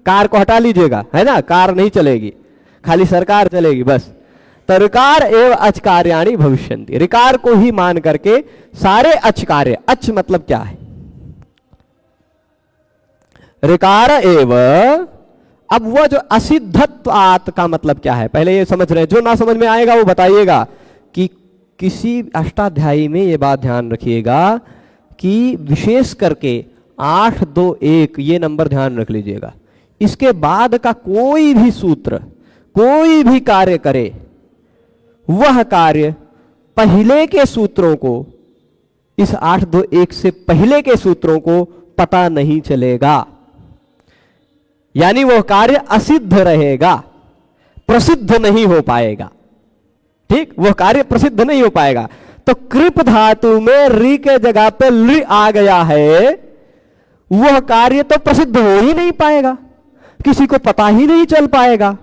कार को हटा लीजिएगा, है ना, कार नहीं चलेगी, खाली सरकार चलेगी बस। तो ऋकार एव अचकार्याणि भविष्यन्ति, ऋकार को ही मान करके सारे अचकार्य, अच मतलब क्या है, ऋकार एव। अब वो जो असिद्धत्वात् का मतलब क्या है, पहले ये समझ रहे हैं, जो ना समझ में आएगा वो बताइएगा। कि किसी अष्टाध्यायी में ये बात ध्यान रखिएगा कि विशेष करके 8, 2, 1 ये नंबर ध्यान रख लीजिएगा। इसके बाद का कोई भी सूत्र, कोई भी कार्य करे, वह कार्य पहले के सूत्रों को, इस 8, 2, 1 से पहले के सूत्रों को पता नहीं चलेगा, यानी वह कार्य असिद्ध रहेगा, प्रसिद्ध नहीं हो पाएगा। ठीक, वह कार्य प्रसिद्ध नहीं हो पाएगा। तो कृप धातु में री के जगह पे लृ आ गया है, वह कार्य तो प्रसिद्ध हो ही नहीं पाएगा, किसी को पता ही नहीं चल पाएगा,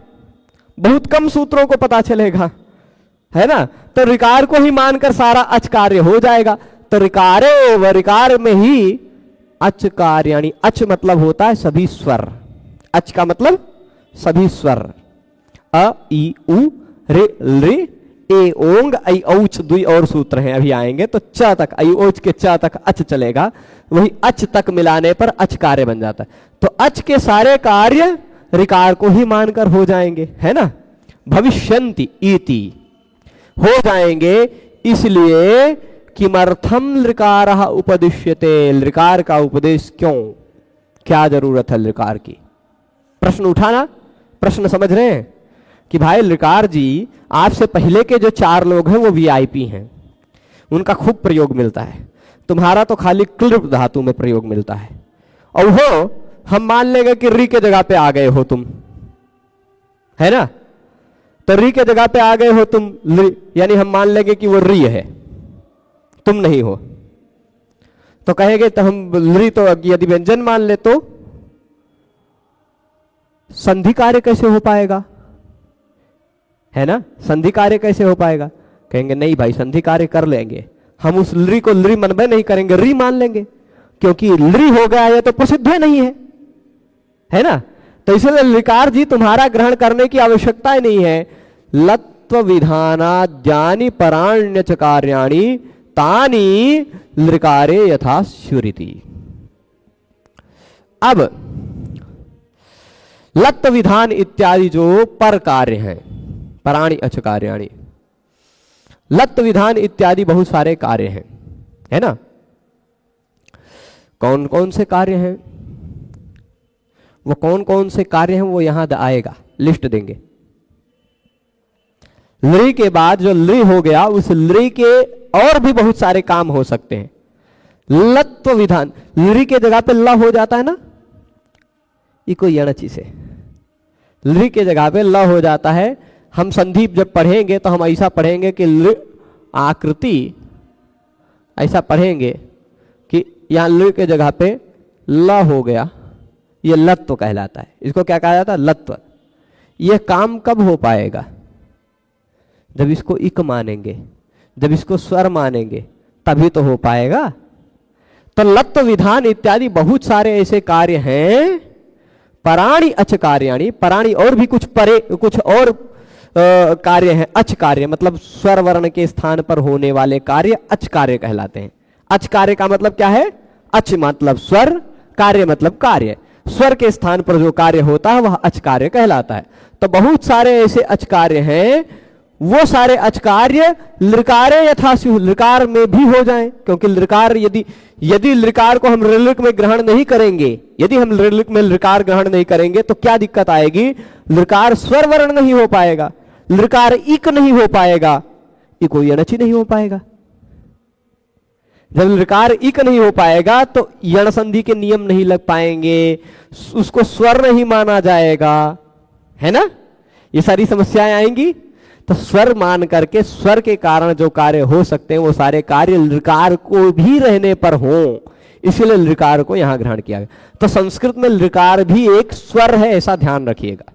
बहुत कम सूत्रों को पता चलेगा, है ना। तो ऋकार को ही मानकर सारा अच कार्य हो जाएगा। तो ऋकारे व ऋकार में ही अच कार्याणि, अच मतलब होता है सभी स्वर, अच का मतलब सभी स्वर, अ ई उ रे रे ए ओंग ऐ औच, दुई और सूत्र हैं अभी आएंगे, तो च तक ऐ औच के च तक अच चलेगा, वही अच तक मिलाने पर अच कार्य बन जाता है। तो अच के सारे कार्य ऋकार को ही मानकर हो जाएंगे, है ना। भविष्यन्ति इति हो जाएंगे, इसलिए किमर्थम लृकारः उपदिश्यते, लृकार का उपदेश क्यों, क्या जरूरत है लृकार की। प्रश्न उठाना, प्रश्न समझ रहे हैं कि भाई लृकार जी आपसे पहले के जो 4 लोग हैं वो वीआईपी हैं, उनका खूब प्रयोग मिलता है, तुम्हारा तो खाली क्लिप धातु में प्रयोग मिलता है। और वो हम मान लेंगे कि री के जगह पे आ गए हो तुम, है ना, तो री के जगह पे आ गए हो तुम, यानी हम मान लेंगे कि वो री है, तुम नहीं हो, तो कहेंगे तो हम री, तो यदि व्यंजन मान ले तो संधि कार्य कैसे हो पाएगा, है ना, संधि कार्य कैसे हो पाएगा। कहेंगे नहीं भाई संधि कार्य कर लेंगे, हम उस लृ को लृ मनबे नहीं करेंगे, री मान लेंगे, क्योंकि लृ हो गया है तो प्रसिद्ध नहीं है ना। तो इसलिए लृकार जी तुम्हारा ग्रहण करने की आवश्यकता ही नहीं है। लत्व विधानाद्यानि पराण्य च कार्याणि तानि लृकारे यथा स्युरिति। अब लत्व विधान इत्यादि जो पर कार्य हैं, पराणि अच कार्याणि, लत्व विधान इत्यादि बहुत सारे कार्य हैं, है ना। कौन कौन से कार्य हैं, वो कौन कौन से कार्य हैं वो यहां आएगा, लिस्ट देंगे। लृ के बाद जो लृ हो गया, उस लृ के और भी बहुत सारे काम हो सकते हैं। लत्व विधान, लृ के जगह पे ल हो जाता है ना, ये कोई अणची से, लृ के जगह पे ल हो जाता है। हम संधि जब पढ़ेंगे तो हम ऐसा पढ़ेंगे कि लृ आकृति, ऐसा पढ़ेंगे कि यहां लृ के जगह पे ल हो गया, ये लत्व कहलाता है। इसको क्या कहा जाता है, लत्व। ये काम कब हो पाएगा, जब इसको इक मानेंगे, जब इसको स्वर मानेंगे, तभी तो हो पाएगा। तो लत्व विधान इत्यादि बहुत सारे ऐसे कार्य हैं। पराणि अच कार्याणि, पराणि और भी कुछ परे, कुछ और कार्य हैं। अच कार्य मतलब स्वर वर्ण के स्थान पर होने वाले कार्य अच कार्य कहलाते हैं। अच कार्य का मतलब क्या है, अच मतलब स्वर, कार्य मतलब कार्य, स्वर के स्थान पर जो कार्य होता है वह अच कार्य कहलाता है। तो बहुत सारे ऐसे अच कार्य हैं, वो सारे अच कार्य लृकारे यथा स्युः, लृकार में भी हो जाएं, क्योंकि लृकार यदि लृकार को हम ऋलिक में ग्रहण नहीं करेंगे, यदि हम ऋलिक में लृकार ग्रहण नहीं करेंगे तो क्या दिक्कत आएगी, लृकार स्वर वर्ण नहीं हो पाएगा, लृकार इक नहीं हो पाएगा, इको यणचि नहीं हो पाएगा। जब लृकार इक नहीं हो पाएगा तो यण संधि के नियम नहीं लग पाएंगे, उसको स्वर नहीं माना जाएगा, है ना। ये सारी समस्याएं आएंगी। तो स्वर मान करके स्वर के कारण जो कार्य हो सकते हैं वो सारे कार्य लृकार को भी रहने पर हो, इसलिए लृकार को यहां ग्रहण किया गया। तो संस्कृत में लृकार भी एक स्वर है, ऐसा ध्यान रखिएगा।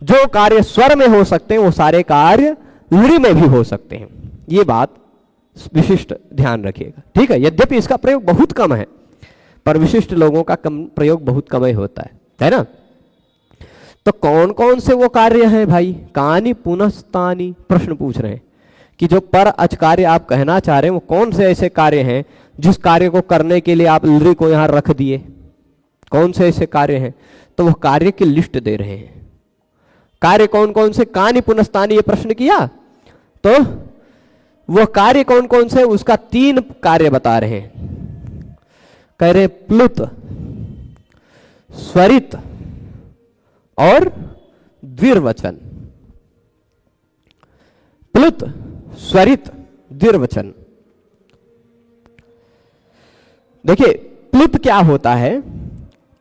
जो कार्य स्वर में हो सकते हैं वो सारे कार्य लृ में भी हो सकते हैं, ये बात विशिष्ट ध्यान रखिएगा, ठीक है। यद्यपि इसका प्रयोग बहुत कम है, पर विशिष्ट लोगों का प्रयोग बहुत कम ही होता है ना। तो कौन कौन से वो कार्य हैं भाई, कानि पुनस्तानि, प्रश्न पूछ रहे हैं कि जो पर अच कार्य आप कहना चाह रहे हैं वो कौन से ऐसे कार्य हैं जिस कार्य को करने के लिए आप लृ को यहां रख दिए, कौन से ऐसे कार्य हैं। तो वो कार्य की लिस्ट दे रहे हैं। कार्य कौन कौन से, कानि पुनस्तानि ये प्रश्न किया, तो वो कार्य कौन कौन से, उसका 3 कार्य बता रहे हैं। कह रहे प्लुत, स्वरित और द्विर्वचन। प्लुत, स्वरित, द्विर्वचन। देखिए प्लुत क्या होता है,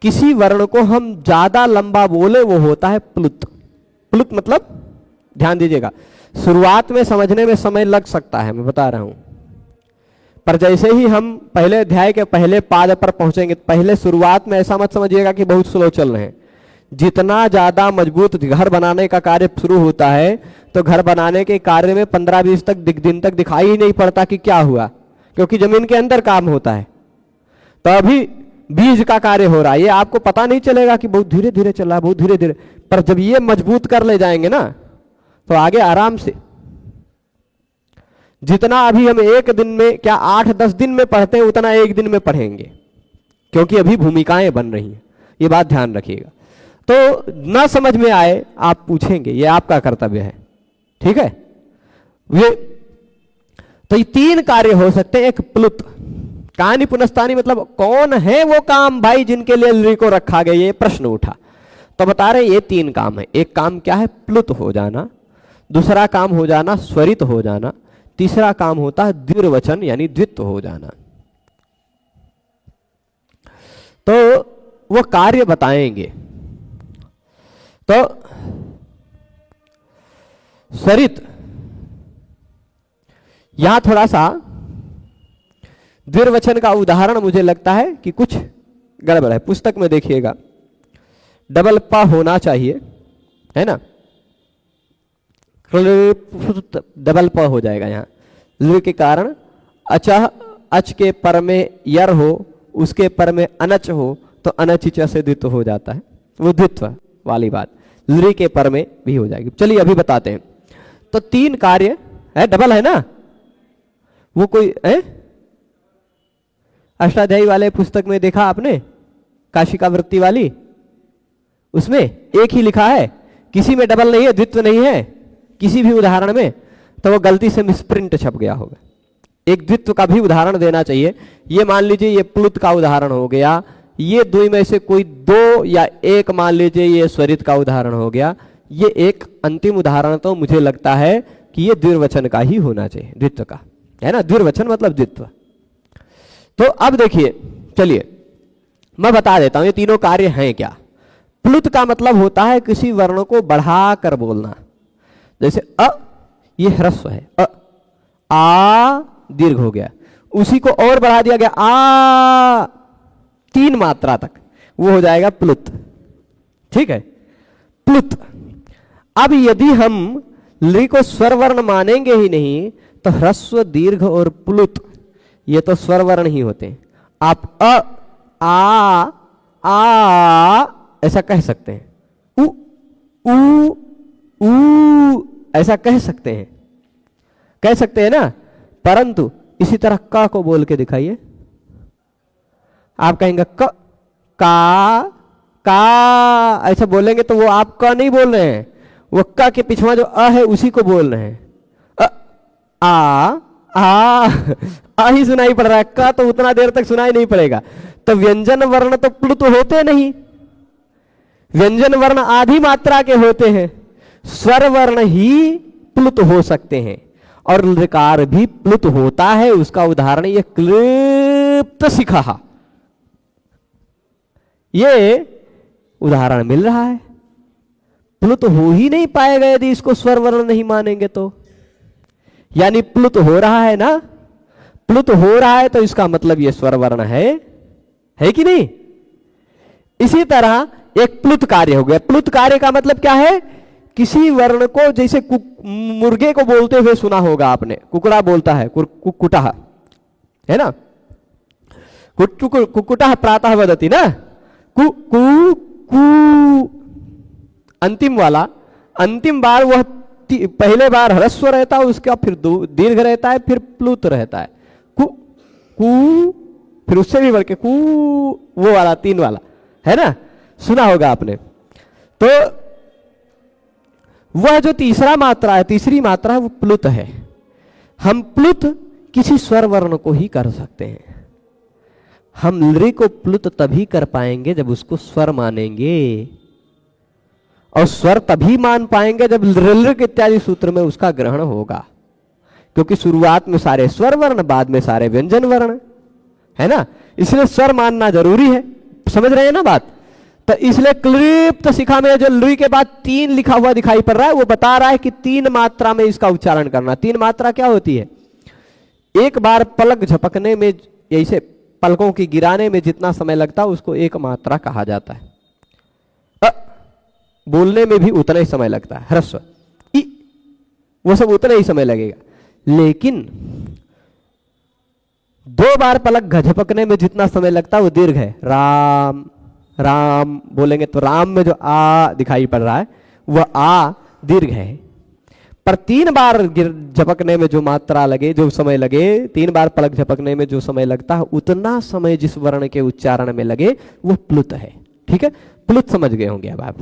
किसी वर्ण को हम ज्यादा लंबा बोले वो होता है प्लुत। प्लुत मतलब, ध्यान दीजिएगा, शुरुआत में समझने में समय लग सकता है, मैं बता रहा हूं, पर जैसे ही हम पहले अध्याय के पहले पाद पर पहुंचेंगे, पहले शुरुआत में ऐसा मत समझिएगा कि बहुत स्लो चल रहे हैं। जितना ज्यादा मजबूत घर बनाने का कार्य शुरू होता है तो घर बनाने के कार्य में 15-20 दिन तक दिखाई ही नहीं पड़ता कि क्या हुआ, क्योंकि जमीन के अंदर काम होता है। तो अभी बीज का कार्य हो रहा है, ये आपको पता नहीं चलेगा कि बहुत धीरे धीरे चल रहा है, बहुत धीरे धीरे, पर जब ये मजबूत कर ले जाएंगे ना तो आगे आराम से, जितना अभी हम एक दिन में क्या 8-10 दिन में पढ़ते हैं उतना एक दिन में पढ़ेंगे, क्योंकि अभी भूमिकाएं बन रही हैं, ये बात ध्यान रखिएगा। तो ना समझ में आए आप पूछेंगे, ये आपका कर्तव्य है, ठीक है। ये तो ये 3 कार्य हो सकते हैं। एक प्लुत, कहानी पुनस्तानी मतलब कौन है वो काम भाई जिनके लिए लृ को रखा गया, ये प्रश्न उठा। तो बता रहे ये 3 काम है। एक काम क्या है? प्लुत हो जाना। दूसरा काम हो जाना स्वरित हो जाना। तीसरा काम होता है द्विर्वचन यानी द्वित्व हो जाना। तो वो कार्य बताएंगे। तो स्वरित, यहां थोड़ा सा द्विर्वचन का उदाहरण मुझे लगता है कि कुछ गड़बड़ है। पुस्तक में देखिएगा डबल प होना चाहिए, है ना, डबल प हो जाएगा यहाँ लृ के कारण। अचह, अच के पर में यर हो, उसके पर में अनच हो तो अनचिच से द्वित्व हो जाता है, वो द्वित्व वाली बात लृ के पर में भी हो जाएगी। चलिए अभी बताते हैं। तो 3 कार्य है, डबल है ना, वो कोई है अष्टाध्यायी वाले पुस्तक में देखा आपने, काशिका वृत्ति वाली, उसमें एक ही लिखा है, किसी में डबल नहीं है, द्वित्व नहीं है किसी भी उदाहरण में, तो वो गलती से मिसप्रिंट छप गया होगा। एक द्वित्व का भी उदाहरण देना चाहिए। ये मान लीजिए ये प्लुत का उदाहरण हो गया, ये 2 में से कोई 2 या 1 मान लीजिए ये स्वरित का उदाहरण हो गया। ये एक अंतिम उदाहरण तो मुझे लगता है कि ये द्विर्वचन का ही होना चाहिए, द्वित्व का, है ना, द्विर्वचन मतलब द्वित्व। तो अब देखिए, चलिए मैं बता देता हूं ये तीनों कार्य हैं क्या। प्लुत का मतलब होता है किसी वर्ण को बढ़ा कर बोलना, जैसे अ, ये ह्रस्व है, अ, आ दीर्घ हो गया, उसी को और बढ़ा दिया गया आ 3 मात्रा तक, वो हो जाएगा प्लुत, ठीक है, प्लुत। अब यदि हम लृ को स्वर वर्ण मानेंगे ही नहीं तो ह्रस्व, दीर्घ और प्लुत ये तो स्वर वर्ण ही होते हैं। आप अ, आ ऐसा कह सकते हैं, उ ऐसा कह सकते हैं ना, परंतु इसी तरह क को बोल के दिखाइए। आप कहेंगे क, का ऐसा बोलेंगे तो वो आप क नहीं बोल रहे हैं, वो क के पिछवा जो अ है उसी को बोल रहे हैं। आ ही सुनाई पड़ रहा है, क तो उतना देर तक सुनाई नहीं पड़ेगा। तो व्यंजन वर्ण तो प्लुत होते नहीं, व्यंजन वर्ण आधी मात्रा के होते हैं, स्वर वर्ण ही प्लुत हो सकते हैं, और लृकार भी प्लुत होता है। उसका उदाहरण ये क्लिप्त शिखा, ये उदाहरण मिल रहा है। प्लुत हो ही नहीं पाएगा यदि इसको स्वर वर्ण नहीं मानेंगे तो, यानी प्लुत हो रहा है ना, प्लुत हो रहा है तो इसका मतलब ये स्वर वर्ण है कि नहीं। इसी तरह एक प्लुत कार्य हो गया। प्लुत कार्य का मतलब क्या है? किसी वर्ण को, जैसे मुर्गे को बोलते हुए सुना होगा आपने, कुकड़ा बोलता है कुकुटा, है ना, कुकुटा प्रातः वदति ना, कु कु कु अंतिम वाला, अंतिम बार वह पहले बार ह्रस्व रहता है, उसका फिर दीर्घ रहता है, फिर प्लुत रहता है, कु कु, फिर उससे भी बढ़ के कु, वो वाला 3 वाला, है ना, सुना होगा आपने। तो वह जो तीसरी मात्रा है वो प्लुत है। हम प्लुत किसी स्वर वर्ण को ही कर सकते हैं। हम लृ को प्लुत तभी कर पाएंगे जब उसको स्वर मानेंगे, और स्वर तभी मान पाएंगे जब लृ इत्यादि सूत्र में उसका ग्रहण होगा, क्योंकि शुरुआत में सारे स्वर वर्ण, बाद में सारे व्यंजन वर्ण, है ना, इसलिए स्वर मानना जरूरी है। समझ रहे हैं ना बात। तो इसलिए क्लिप्त शिखा में जो लृ के बाद 3 लिखा हुआ दिखाई पड़ रहा है, वो बता रहा है कि 3 मात्रा में इसका उच्चारण करना। 3 मात्रा क्या होती है? एक बार पलक झपकने में, जैसे पलकों की गिराने में जितना समय लगता है उसको 1 मात्रा कहा जाता है। बोलने में भी उतना ही समय लगता है, ह्रस्व, ई, वो सब उतना ही समय लगेगा। लेकिन 2 बार पलक झपकने में जितना समय लगता है वो दीर्घ है। राम राम बोलेंगे तो राम में जो आ दिखाई पड़ रहा है वह आ दीर्घ है। पर 3 बार झपकने में जो मात्रा लगे, जो समय लगे, 3 बार पलक झपकने में जो समय लगता है उतना समय जिस वर्ण के उच्चारण में लगे वो प्लुत है। ठीक है, प्लुत समझ गए होंगे अब आप।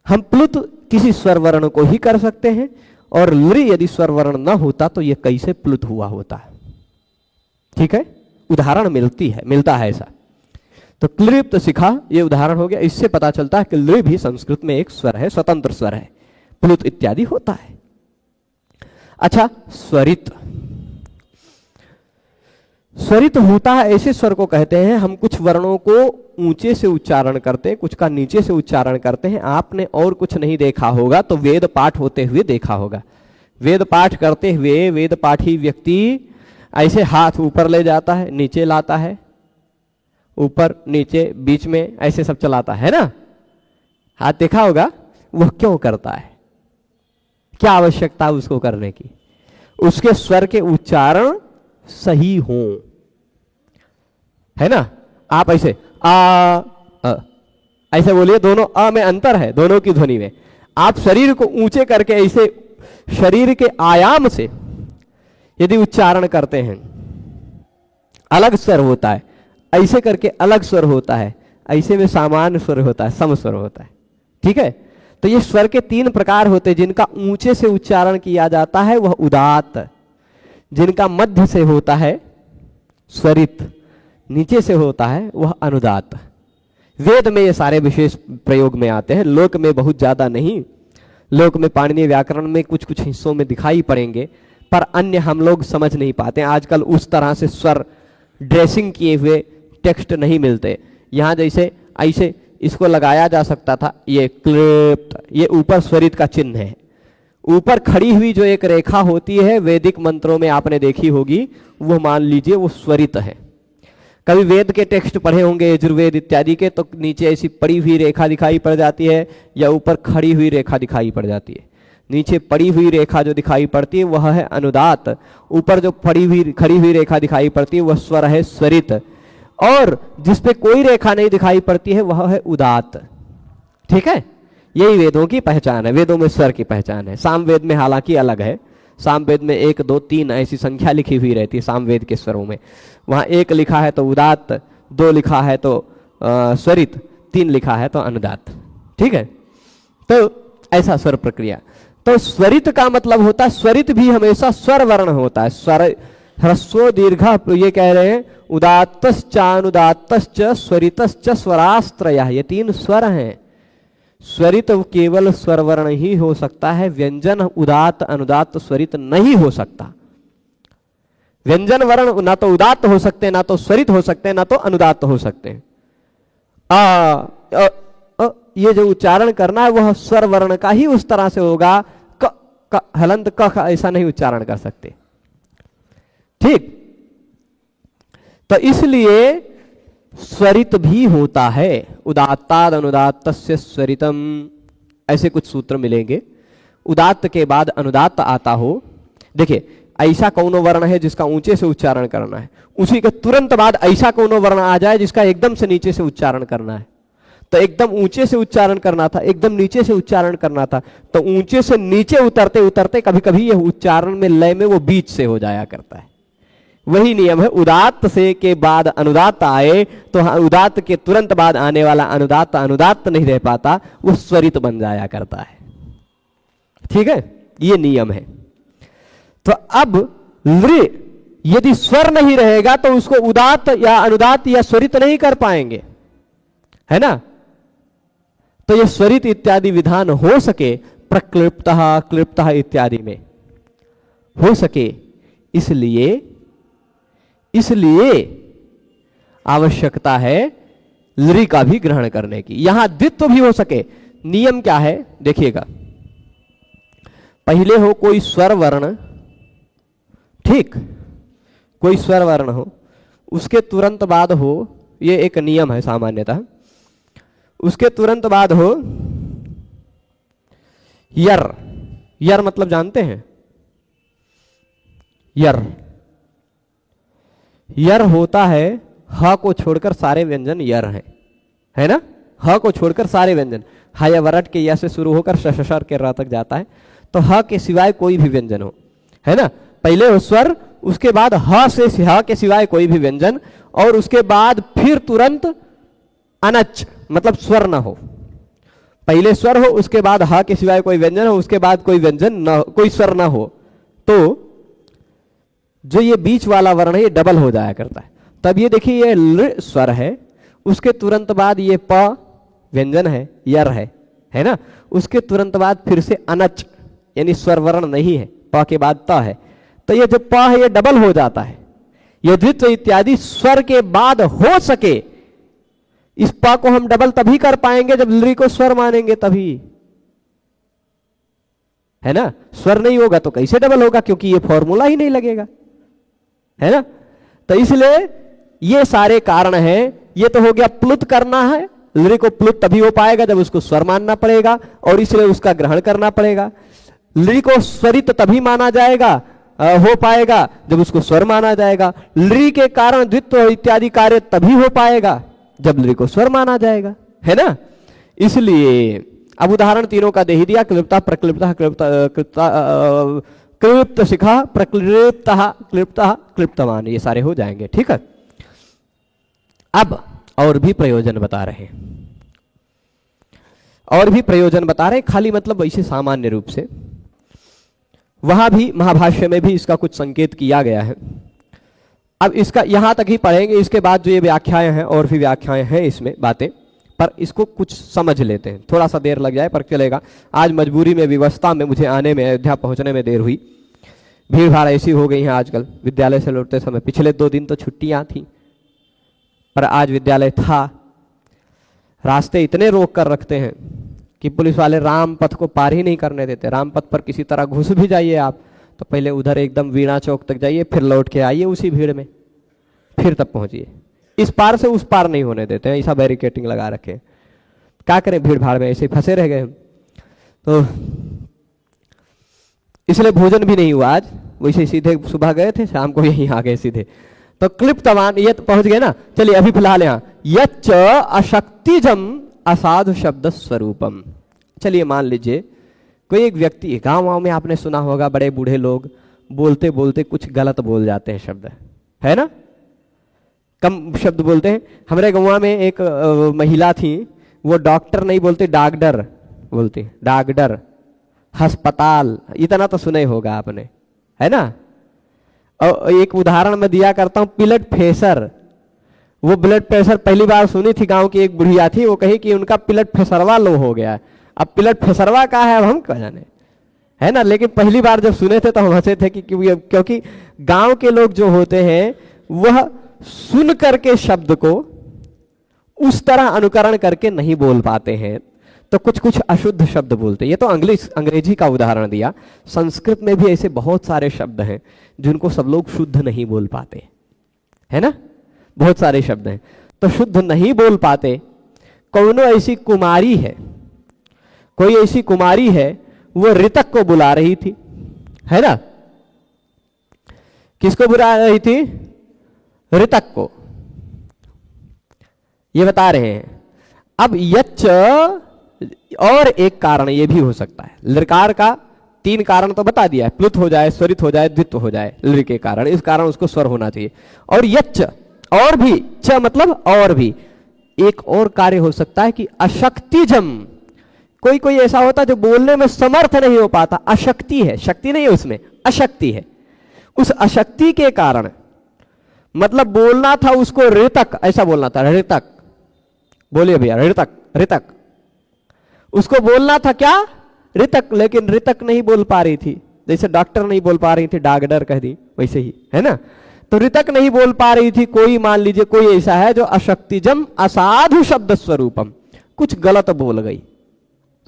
हम प्लुत किसी स्वर वर्ण को ही कर सकते हैं, और लृ यदि स्वर वर्ण न होता तो ये कैसे प्लुत हुआ होता। ठीक है, उदाहरण मिलता है ऐसा। तो क्लिप्त शिखा ये उदाहरण हो गया। इससे पता चलता है कि लृ भी संस्कृत में एक स्वर है, स्वतंत्र स्वर है, प्लुत इत्यादि होता है। अच्छा, स्वरित। स्वरित होता है ऐसे स्वर को कहते हैं, हम कुछ वर्णों को ऊंचे से उच्चारण करते हैं, कुछ का नीचे से उच्चारण करते हैं। आपने और कुछ नहीं देखा होगा तो वेद पाठ होते हुए देखा होगा। वेद पाठ करते हुए वेद पाठी व्यक्ति ऐसे हाथ ऊपर ले जाता है, नीचे लाता है, ऊपर नीचे बीच में ऐसे सब चलाता है ना, हाथ देखा होगा। वह क्यों करता है, क्या आवश्यकता उसको करने की? उसके स्वर के उच्चारण सही हो, है ना। आप ऐसे ऐसे बोलिए, दोनों अ में अंतर है, दोनों की ध्वनि में। आप शरीर को ऊंचे करके ऐसे शरीर के आयाम से यदि उच्चारण करते हैं, अलग स्वर होता है, ऐसे करके अलग स्वर होता है, ऐसे में सामान्य स्वर होता है, सम स्वर होता है। ठीक है, तो ये स्वर के 3 प्रकार होते हैं। जिनका ऊंचे से उच्चारण किया जाता है वह उदात्त, जिनका मध्य से होता है स्वरित, नीचे से होता है वह अनुदात्त। वेद में ये सारे विशेष प्रयोग में आते हैं, लोक में बहुत ज्यादा नहीं। लोक में पाणिनीय व्याकरण में कुछ कुछ हिस्सों में दिखाई पड़ेंगे, पर अन्य हम लोग समझ नहीं पाते। आजकल उस तरह से स्वर ड्रेसिंग किए हुए टेक्स्ट नहीं मिलते। यहाँ जैसे ऐसे इसको लगाया जा सकता था, ये क्लिप्त, ये ऊपर स्वरित का चिन्ह है। ऊपर खड़ी हुई जो एक रेखा होती है वैदिक मंत्रों में आपने देखी होगी, वो मान लीजिए वो स्वरित है। कभी वेद के टेक्स्ट पढ़े होंगे, यजुर्वेद इत्यादि के, तो नीचे ऐसी पड़ी हुई रेखा दिखाई पड़ जाती है, या ऊपर खड़ी हुई रेखा दिखाई पड़ जाती है। नीचे पड़ी हुई रेखा जो दिखाई पड़ती है वह है अनुदात, ऊपर जो खड़ी हुई रेखा दिखाई पड़ती है वह स्वर है स्वरित, और जिसपे कोई रेखा नहीं दिखाई पड़ती है वह है उदात। ठीक है, यही वेदों की पहचान है, वेदों में स्वर की पहचान है। सामवेद में हालांकि अलग है, सामवेद में 1 2 3 ऐसी संख्या लिखी हुई रहती है सामवेद के स्वरों में। वहां 1 लिखा है तो उदात, 2 लिखा है तो स्वरित, 3 लिखा है तो अनुदात। ठीक है, तो ऐसा स्वर प्रक्रिया। तो स्वरित का मतलब होता है, स्वरित भी हमेशा स्वर वर्ण होता है। स्वर ह्रस्व दीर्घ, ये कह रहे हैं उदात्तश्चानुदात्तश्च स्वरितश्च स्वरास्त्रयः, ये 3 स्वर हैं। स्वरित केवल स्वर वर्ण ही हो सकता है, व्यंजन उदात्त अनुदात्त स्वरित नहीं हो सकता। व्यंजन वर्ण ना तो उदात्त हो सकते, ना तो स्वरित हो सकते, ना तो अनुदात्त हो सकते हैं। ये जो उच्चारण करना है वह स्वर वर्ण का ही उस तरह से होगा, क हलंत क ऐसा नहीं उच्चारण कर सकते। ठीक, तो इसलिए स्वरित भी होता है। उदात्ताद अनुदात्तस्य स्वरितम, ऐसे कुछ सूत्र मिलेंगे। उदात्त के बाद अनुदात्त आता हो, देखिए ऐसा कौनो वर्ण है जिसका ऊंचे से उच्चारण करना है, उसी के तुरंत बाद ऐसा कौनो वर्ण आ जाए जिसका एकदम से नीचे से उच्चारण करना है। तो एकदम ऊंचे से उच्चारण करना था, एकदम नीचे से उच्चारण करना था, तो ऊंचे से नीचे उतरते उतरते कभी कभी यह उच्चारण में लय में वो बीच से हो जाया करता है। वही नियम है, उदात्त से के बाद अनुदात्त आए तो उदात्त के तुरंत बाद आने वाला अनुदात्त अनुदात्त नहीं रह पाता, वो स्वरित बन जाया करता है। ठीक है, ये नियम है। तो अब लृ यदि स्वर नहीं रहेगा तो उसको उदात्त या अनुदात्त या स्वरित नहीं कर पाएंगे, है ना। तो ये स्वरित इत्यादि विधान हो सके, प्रक्लिप्तः क्लिप्तः इत्यादि में हो सके, इसलिए आवश्यकता है लृ का भी ग्रहण करने की। यहां द्वित्व भी हो सके। नियम क्या है देखिएगा, पहले हो कोई स्वर वर्ण, ठीक, कोई स्वर वर्ण हो, उसके तुरंत बाद हो, ये एक नियम है सामान्यतः, उसके तुरंत बाद हो यर। यर मतलब जानते हैं, यर यर होता है, ह को छोड़कर सारे व्यंजन यर हैं, है ना। ह को छोड़कर सारे व्यंजन, ह या वरट के या से शुरू होकर शशर के र तक जाता है। तो ह के सिवाय कोई भी व्यंजन हो, है ना, पहले हो स्वर, उसके बाद ह से ह के सिवाय कोई भी व्यंजन, और उसके बाद फिर तुरंत अनच, मतलब स्वर ना हो। पहले स्वर हो, उसके बाद ह के सिवाय कोई व्यंजन हो, उसके बाद कोई व्यंजन ना, कोई स्वर ना हो, तो जो ये बीच वाला वर्ण है ये डबल हो जाया करता है। तब ये देखिए ये ल स्वर है, उसके तुरंत बाद ये प व्यंजन है, यर है ना, उसके तुरंत बाद फिर से अनच यानी स्वर वर्ण नहीं है, प के बाद त है, तो ये जो प है ये डबल हो जाता है। ये द्वित्व इत्यादि स्वर के बाद हो सके, इस प को हम डबल तभी कर पाएंगे जब लृ को स्वर मानेंगे तभी, है ना। स्वर नहीं होगा तो कैसे डबल होगा, क्योंकि ये फॉर्मूला ही नहीं लगेगा, है ना। तो इसलिए ये सारे कारण हैं। ये तो हो गया प्लुत करना है, लृ को प्लुत तभी हो पाएगा जब उसको स्वर मानना पड़ेगा, और इसलिए उसका ग्रहण करना पड़ेगा। लृ को स्वरित तभी माना जाएगा, हो पाएगा जब उसको स्वर माना जाएगा। लृ के कारण द्वित्व इत्यादि कार्य तभी हो पाएगा जब लृ को स्वर माना जाएगा, है ना। इसलिए अब उदाहरण तीनों का दे ही दिया, क्लिप्ता, प्रक्लिप्ता, क्लिप्त शिखा, प्रक्लिप्ता, क्लिप्ता, क्लिप्तमान, ये सारे हो जाएंगे, ठीक है। अब और भी प्रयोजन बता रहे हैं, और भी प्रयोजन बता रहे हैं, खाली मतलब वैसे सामान्य रूप से, वहां भी महाभाष्य में भी इसका कुछ संकेत किया गया है। अब इसका यहां तक ही पढ़ेंगे, इसके बाद जो ये व्याख्याएं हैं और भी व्याख्याएं हैं इसमें बातें, पर इसको कुछ समझ लेते हैं, थोड़ा सा देर लग जाए पर चलेगा। आज मजबूरी में, व्यवस्था में मुझे आने में, अयोध्या पहुंचने में देर हुई, भीड़ भाड़ ऐसी हो गई है आजकल। विद्यालय से लौटते समय पिछले 2 दिन तो छुट्टियां थी, पर आज विद्यालय था। रास्ते इतने रोक कर रखते हैं कि पुलिस वाले राम पथ को पार ही नहीं करने देते। राम पथ पर किसी तरह घुस भी जाइए आप तो पहले उधर एकदम वीणा चौक तक जाइए, फिर लौट के आइए उसी भीड़ में, फिर तब पहुंचिए। इस पार से उस पार नहीं होने देते हैं, ऐसा बैरिकेटिंग लगा रखे। क्या करें, भीड़ भाड़ में ऐसे फंसे रह गए हम। तो इसलिए भोजन भी नहीं हुआ आज, वैसे सीधे सुबह गए थे, शाम को यहीं आ गए सीधे। तो क्लिप्तवान ये तो पहुंच गए ना। चलिए अभी फिलहाल यहाँ यच्च अशक्तिजम असाधु शब्द स्वरूपम। चलिए मान लीजिए कोई एक व्यक्ति, गांव में आपने सुना होगा बड़े बूढ़े लोग बोलते बोलते कुछ गलत बोल जाते हैं शब्द, है ना, कम शब्द बोलते हैं। हमारे गांव में एक महिला थी, वो डॉक्टर नहीं बोलती, डागडर बोलती, डागडर, अस्पताल, इतना तो सुना ही होगा आपने, है ना। और एक उदाहरण मैं दिया करता हूं, ब्लड प्रेशर। वो ब्लड प्रेशर पहली बार सुनी थी, गांव की एक बुढ़िया थी, वो कही कि उनका ब्लड प्रेशरवा लो हो गया। अब ब्लड प्रेशरवा का है अब हम क्या जाने, है ना। लेकिन पहली बार जब सुने थे तो हम हंसे थे कि क्योंकि गांव के लोग जो होते हैं वह सुन करके शब्द को उस तरह अनुकरण करके नहीं बोल पाते हैं, तो कुछ कुछ अशुद्ध शब्द बोलते हैं। ये तो अंग्रेजी का उदाहरण दिया, संस्कृत में भी ऐसे बहुत सारे शब्द हैं जिनको सब लोग शुद्ध नहीं बोल पाते, है ना, बहुत सारे शब्द हैं तो शुद्ध नहीं बोल पाते। कौनो ऐसी कुमारी है, कोई ऐसी कुमारी है, वो ऋतक को बुला रही थी, है ना। किसको बुला रही थी? ऋतक को, ये बता रहे हैं। अब यच्च और एक कारण ये भी हो सकता है, लृकार का 3 कारण तो बता दिया है, प्लुत हो जाए, स्वरित हो जाए, द्वित्व हो जाए, लृ के कारण, इस कारण उसको स्वर होना चाहिए। और यच्च और भी, च मतलब और भी, एक और कार्य हो सकता है कि अशक्तिजम, कोई कोई ऐसा होता है जो बोलने में समर्थ नहीं हो पाता, अशक्ति है, शक्ति नहीं है उसमें, अशक्ति है। उस अशक्ति के कारण, मतलब बोलना था उसको ऋतक, ऐसा बोलना था, ऋतक, बोलिए भैया, ऋतक, ऋतक, उसको बोलना था क्या? ऋतक, लेकिन ऋतक नहीं बोल पा रही थी, जैसे डॉक्टर नहीं बोल पा रही थी, डागडर कह दी, वैसे ही, है ना। तो ऋतक नहीं बोल पा रही थी। कोई मान लीजिए कोई ऐसा है जो अशक्तिजम असाधु शब्द स्वरूपम, कुछ गलत बोल गई,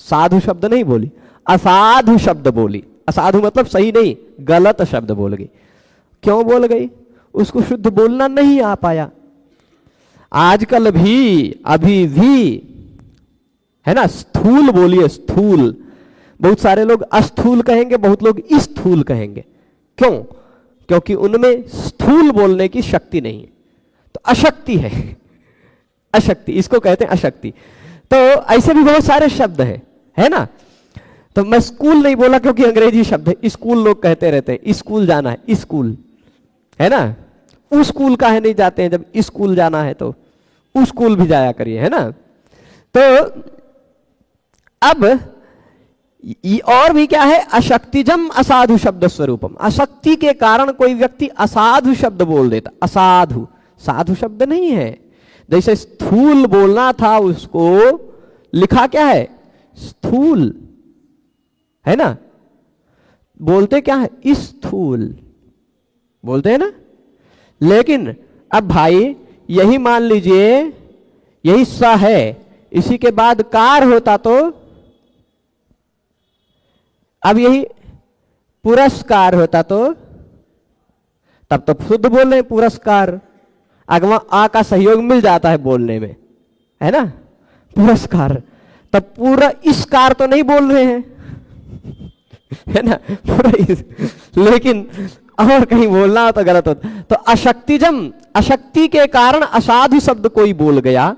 साधु शब्द नहीं बोली, असाधु शब्द बोली। असाधु मतलब सही नहीं, गलत शब्द बोल गई। क्यों बोल गई? उसको शुद्ध बोलना नहीं आ पाया। आजकल भी, अभी भी, है ना, स्थूल बोलिए, स्थूल। बहुत सारे लोग अस्थूल कहेंगे, बहुत लोग स्थूल कहेंगे। क्यों? क्योंकि उनमें स्थूल बोलने की शक्ति नहीं है, तो अशक्ति है, अशक्ति, इसको कहते हैं अशक्ति। तो ऐसे भी बहुत सारे शब्द हैं, है ना। तो मैं स्कूल नहीं बोला क्योंकि अंग्रेजी शब्द है, स्कूल लोग कहते रहते हैं, स्कूल जाना है, स्कूल, है ना। उस स्कूल का है नहीं जाते हैं, जब स्कूल जाना है तो उस स्कूल भी जाया करिए, है ना। तो अब और भी क्या है, अशक्तिजम असाधु शब्द स्वरूपम, अशक्ति के कारण कोई व्यक्ति असाधु शब्द बोल देता। असाधु, साधु शब्द नहीं है। जैसे स्थूल बोलना था, उसको लिखा क्या है, स्थूल, है ना। बोलते क्या है, स्थूल बोलते हैं ना। लेकिन अब भाई यही मान लीजिए, यही स है, इसी के बाद कार होता तो अब यही पुरस्कार होता तो तब तो शुद्ध बोल रहे हैं पुरस्कार। अगवा आ का सहयोग मिल जाता है बोलने में, है ना, पुरस्कार। तब पूरा इस कार तो नहीं बोल रहे हैं, है ना, पूरा इस, लेकिन और कहीं बोलना हो तो गलत होता। तो अशक्तिजम, अशक्ति के कारण असाधु शब्द कोई बोल गया।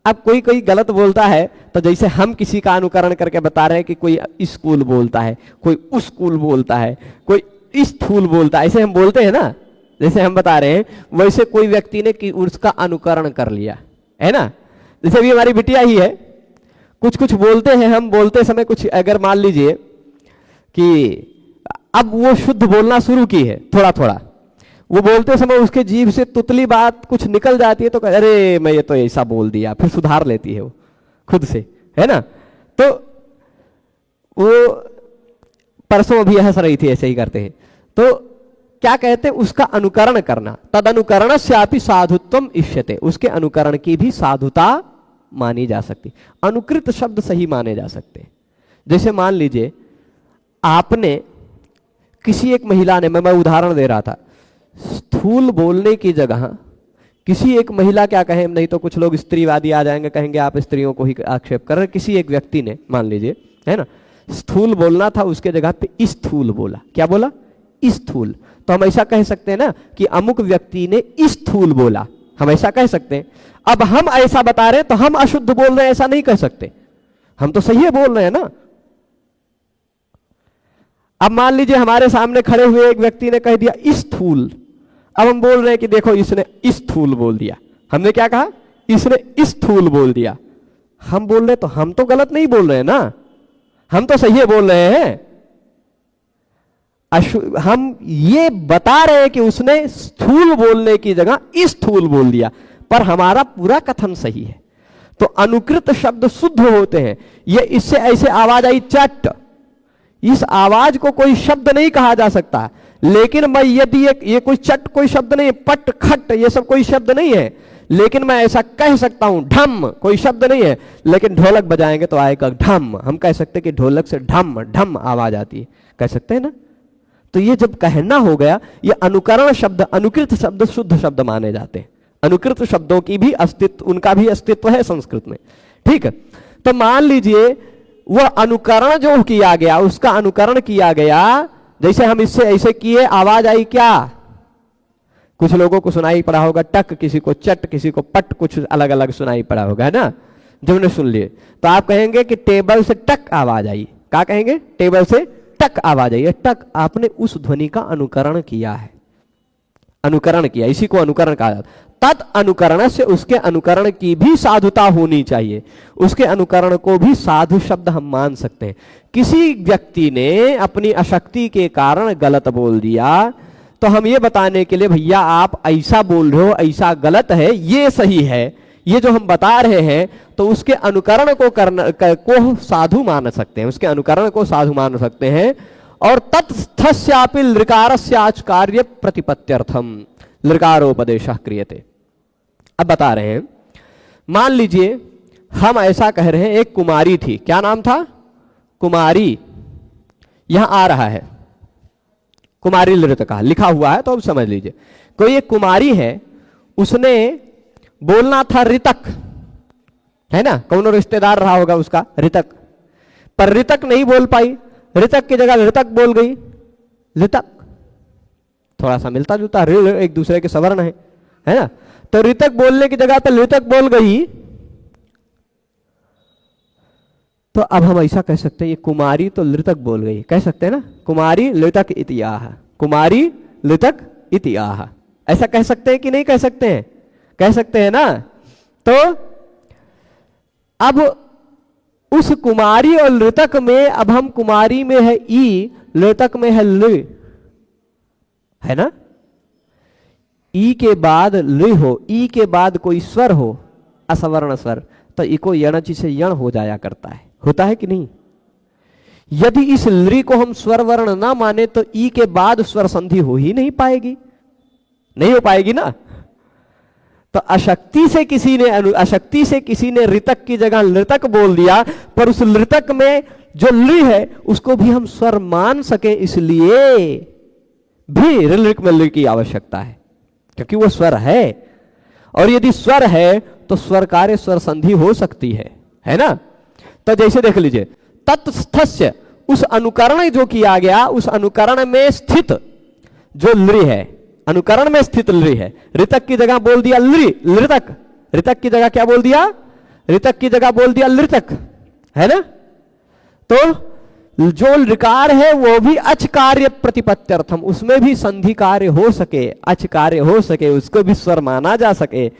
अब कोई कोई गलत बोलता है, तो जैसे हम किसी का अनुकरण करके बता रहे हैं कि कोई स्कूल बोलता है, कोई उस स्कूल बोलता है, कोई स्थूल बोलता है, ऐसे हम बोलते हैं ना, जैसे हम बता रहे हैं, वैसे कोई व्यक्ति ने कि उसका अनुकरण कर लिया, है ना। जैसे भी हमारी बिटिया ही है, कुछ कुछ बोलते हैं हम, बोलते समय कुछ अगर मान लीजिए कि अब वो शुद्ध बोलना शुरू की है, थोड़ा थोड़ा वो बोलते समय उसके जीभ से तुतली बात कुछ निकल जाती है, तो अरे मैं ये तो ऐसा बोल दिया, फिर सुधार लेती है वो खुद से, है ना। तो वो परसों भी हंस रही थी, ऐसे ही करते हैं। तो क्या कहते हैं, उसका अनुकरण करना। तद अनुकरण से साधुत्वम इष्यते, उसके अनुकरण की भी साधुता मानी जा सकती। अनुकृत शब्द सही माने जा सकते। जैसे मान लीजिए आपने किसी एक महिला ने, मैं उदाहरण दे रहा था, स्थूल बोलने की जगह किसी एक महिला, क्या कहें, नहीं तो कुछ लोग स्त्रीवादी आ जाएंगे, कहेंगे आप स्त्रियों को ही आक्षेप कर रहे। किसी एक व्यक्ति ने मान लीजिए, है ना, स्थूल बोलना था, उसके जगह पे स्थूल बोला। क्या बोला, स्थूल। तो हम ऐसा कह सकते हैं ना कि अमुक व्यक्ति ने स्थूल बोला, हम ऐसा कह सकते हैं। अब हम ऐसा बता रहे हैं तो हम अशुद्ध बोल रहे हैं ऐसा नहीं कह सकते, हम तो सही बोल रहे हैं ना। अब मान लीजिए हमारे सामने खड़े हुए एक व्यक्ति ने कह दिया स्थूल, अब हम बोल रहे हैं कि देखो इसने स्थूल बोल दिया। हमने क्या कहा, इसने स्थूल बोल दिया। हम बोल रहे तो हम तो गलत नहीं बोल रहे हैं ना, हम तो सही बोल रहे हैं। हम ये बता रहे हैं कि उसने स्थूल बोलने की जगह स्थूल बोल दिया, पर हमारा पूरा कथन सही है। तो अनुकृत शब्द शुद्ध होते हैं। ये इससे ऐसे आवाज आई चट, इस आवाज को कोई शब्द नहीं कहा जा सकता। लेकिन मैं यदि ये कोई चट कोई शब्द नहीं है, पट खट ये सब कोई शब्द नहीं है, लेकिन मैं ऐसा कह सकता हूं। ढम कोई शब्द नहीं है, लेकिन ढोलक बजाएंगे तो आएगा ढम। हम कह सकते हैं कि ढोलक से ढम ढम आवाज आती है, कह सकते हैं ना। तो ये जब कहना हो गया, ये अनुकरण शब्द, अनुकृत शब्द शुद्ध शब्द माने जाते हैं। अनुकृत शब्दों की भी अस्तित्व, उनका भी अस्तित्व है संस्कृत में, ठीक है। तो मान लीजिए वह अनुकरण जो किया गया, उसका अनुकरण किया गया, जैसे हम इससे ऐसे किए, आवाज आई क्या, कुछ लोगों को सुनाई पड़ा होगा टक, किसी को चट, किसी को पट, कुछ अलग अलग सुनाई पड़ा होगा, है ना, जो ने सुन लिए। तो आप कहेंगे कि टेबल से टक आवाज आई। क्या कहेंगे, टेबल से टक आवाज आई है। टक, आपने उस ध्वनि का अनुकरण किया है, अनुकरण किया, इसी को अनुकरण कहा जाता है। तद अनुकरण से, उसके अनुकरण की भी साधुता होनी चाहिए, उसके अनुकरण को भी साधु शब्द हम मान सकते हैं। किसी व्यक्ति ने अपनी अशक्ति के कारण गलत बोल दिया, तो हम ये बताने के लिए, भैया आप ऐसा बोल रहे हो, ऐसा गलत है, ये सही है, ये जो हम बता रहे हैं, तो उसके अनुकरण को करना को साधु मान सकते हैं, उसके अनुकरण को साधु मान सकते हैं। और तत्स्थस्यापि लृकारस्याचकार्य प्रतिपत्त्यर्थम लृकारोपदेशः क्रियते। अब बता रहे हैं, मान लीजिए हम ऐसा कह रहे हैं, एक कुमारी थी, क्या नाम था, कुमारी, यहां आ रहा है कुमारी लृतका लिखा हुआ है, तो अब समझ लीजिए कोई एक कुमारी है, उसने बोलना था ऋतक, है ना, कौन रिश्तेदार रहा होगा उसका, ऋतक, पर ऋतक नहीं बोल पाई, ऋतक की जगह ऋतक बोल गई, ऋतक, थोड़ा सा मिलता जुलता, ऋ एक दूसरे के सवर्ण है ना। तो ऋतक बोलने की जगह पे ऋतक बोल गई, तो अब हम ऐसा कह सकते हैं ये कुमारी तो ऋतक बोल गई, कह सकते हैं ना, कुमारी ऋतक इति आह, कुमारी ऋतक इति आह, ऐसा कह सकते हैं कि नहीं कह सकते हैं? कह सकते हैं ना। तो अब उस कुमारी और ऋतक में, अब हम कुमारी में है ई, ऋतक में है लृ, है ना। ई के बाद लृ हो, ई के बाद कोई स्वर हो, असवर्ण स्वर, तो ई को यणचि से यण हो जाया करता है, होता है कि नहीं। यदि इस लृ को हम स्वर वर्ण ना माने तो ई के बाद स्वर संधि हो ही नहीं पाएगी, नहीं हो पाएगी ना। तो अशक्ति से किसी ने ऋतक की जगह लृतक बोल दिया, पर उस लृतक में जो लृ है उसको भी हम स्वर मान सके, इसलिए भी ऋलिक में लृ की आवश्यकता है, क्योंकि वो स्वर है। और यदि स्वर है तो स्वर कार्य स्वर संधि हो सकती है ना। तो जैसे देख लीजिए, तत्स्थस्य, उस अनुकरण जो किया गया, उस अनुकरण में स्थित जो लृ है, अनुकरण में स्थित लृ है, ऋतक की जगह बोल दिया लृतक, ऋतक की जगह क्या बोल दिया? ऋतक की जगह बोल दिया लृतक, है ना। तो जो ऋकार है वो भी अच कार्य प्रतिपत्त्यर्थम, उसमें भी संधि कार्य हो सके, अच कार्य हो सके, उसको भी स्वर माना जा सके,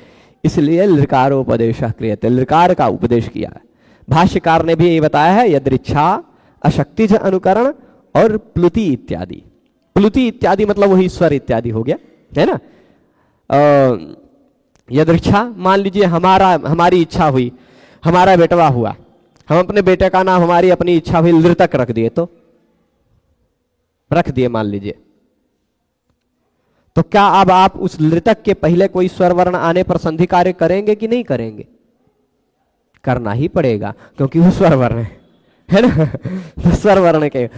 इसलिए लृकारोपदेश क्रियते, लृकार का उपदेश किया है। भाष्यकार ने भी ये बताया है, यदृच्छा, अशक्तिज अनुकरण और प्लुति इत्यादि। प्लुति इत्यादि मतलब वही स्वर इत्यादि हो गया, है ना। यदृच्छा, मान लीजिए हमारी इच्छा हुई, हमारा बेटवा हुआ, हम अपने बेटे का नाम हमारी अपनी इच्छा हुई लृतक रख दिए, तो रख दिए मान लीजिए, तो क्या अब आप उस लृतक के पहले कोई स्वर वर्ण आने पर संधि कार्य करेंगे कि नहीं करेंगे? करना ही पड़ेगा, क्योंकि वो स्वर वर्ण है ना। तो स्वर वर्ण के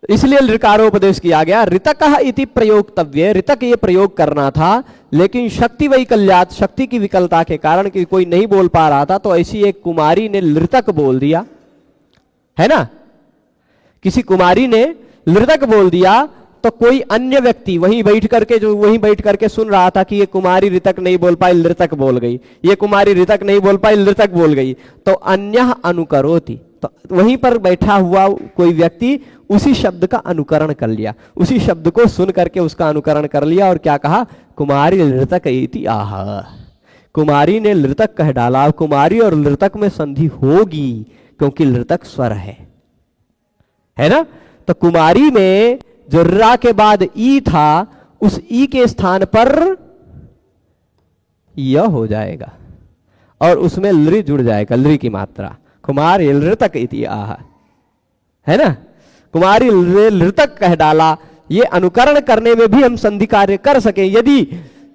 इसलिए ऋकारोपदेश किया गया। ऋतक इति प्रयोक्तव्य, ऋतक ये प्रयोग करना था, लेकिन शक्ति वैकल्यात, शक्ति की विकलता के कारण कि कोई नहीं बोल पा रहा था, तो ऐसी एक कुमारी ने लृतक बोल दिया, है ना। किसी कुमारी ने लृतक बोल दिया, तो कोई अन्य व्यक्ति वहीं बैठ करके सुन रहा था कि ये कुमारी ऋतक नहीं बोल पाई, लृतक बोल गई, ये कुमारी ऋतक नहीं बोल पाई, लृतक बोल गई, तो अन्यः अनुकरोति, तो वहीं पर बैठा हुआ कोई व्यक्ति उसी शब्द का अनुकरण कर लिया, उसी शब्द को सुन करके उसका अनुकरण कर लिया, और क्या कहा? कुमारी लृतक इति आह, कुमारी ने लृतक कह डाला। कुमारी और लृतक में संधि होगी, क्योंकि लृतक स्वर है ना। तो कुमारी में जो रा के बाद ई था, उस ई के स्थान पर य हो जाएगा, और उसमें लृ जुड़ जाएगा, लृ की मात्रा। कुमारी लृतक इति आह, है ना। कुमारी लृतक कह डाला, ये अनुकरण करने में भी हम संधि कार्य कर सके।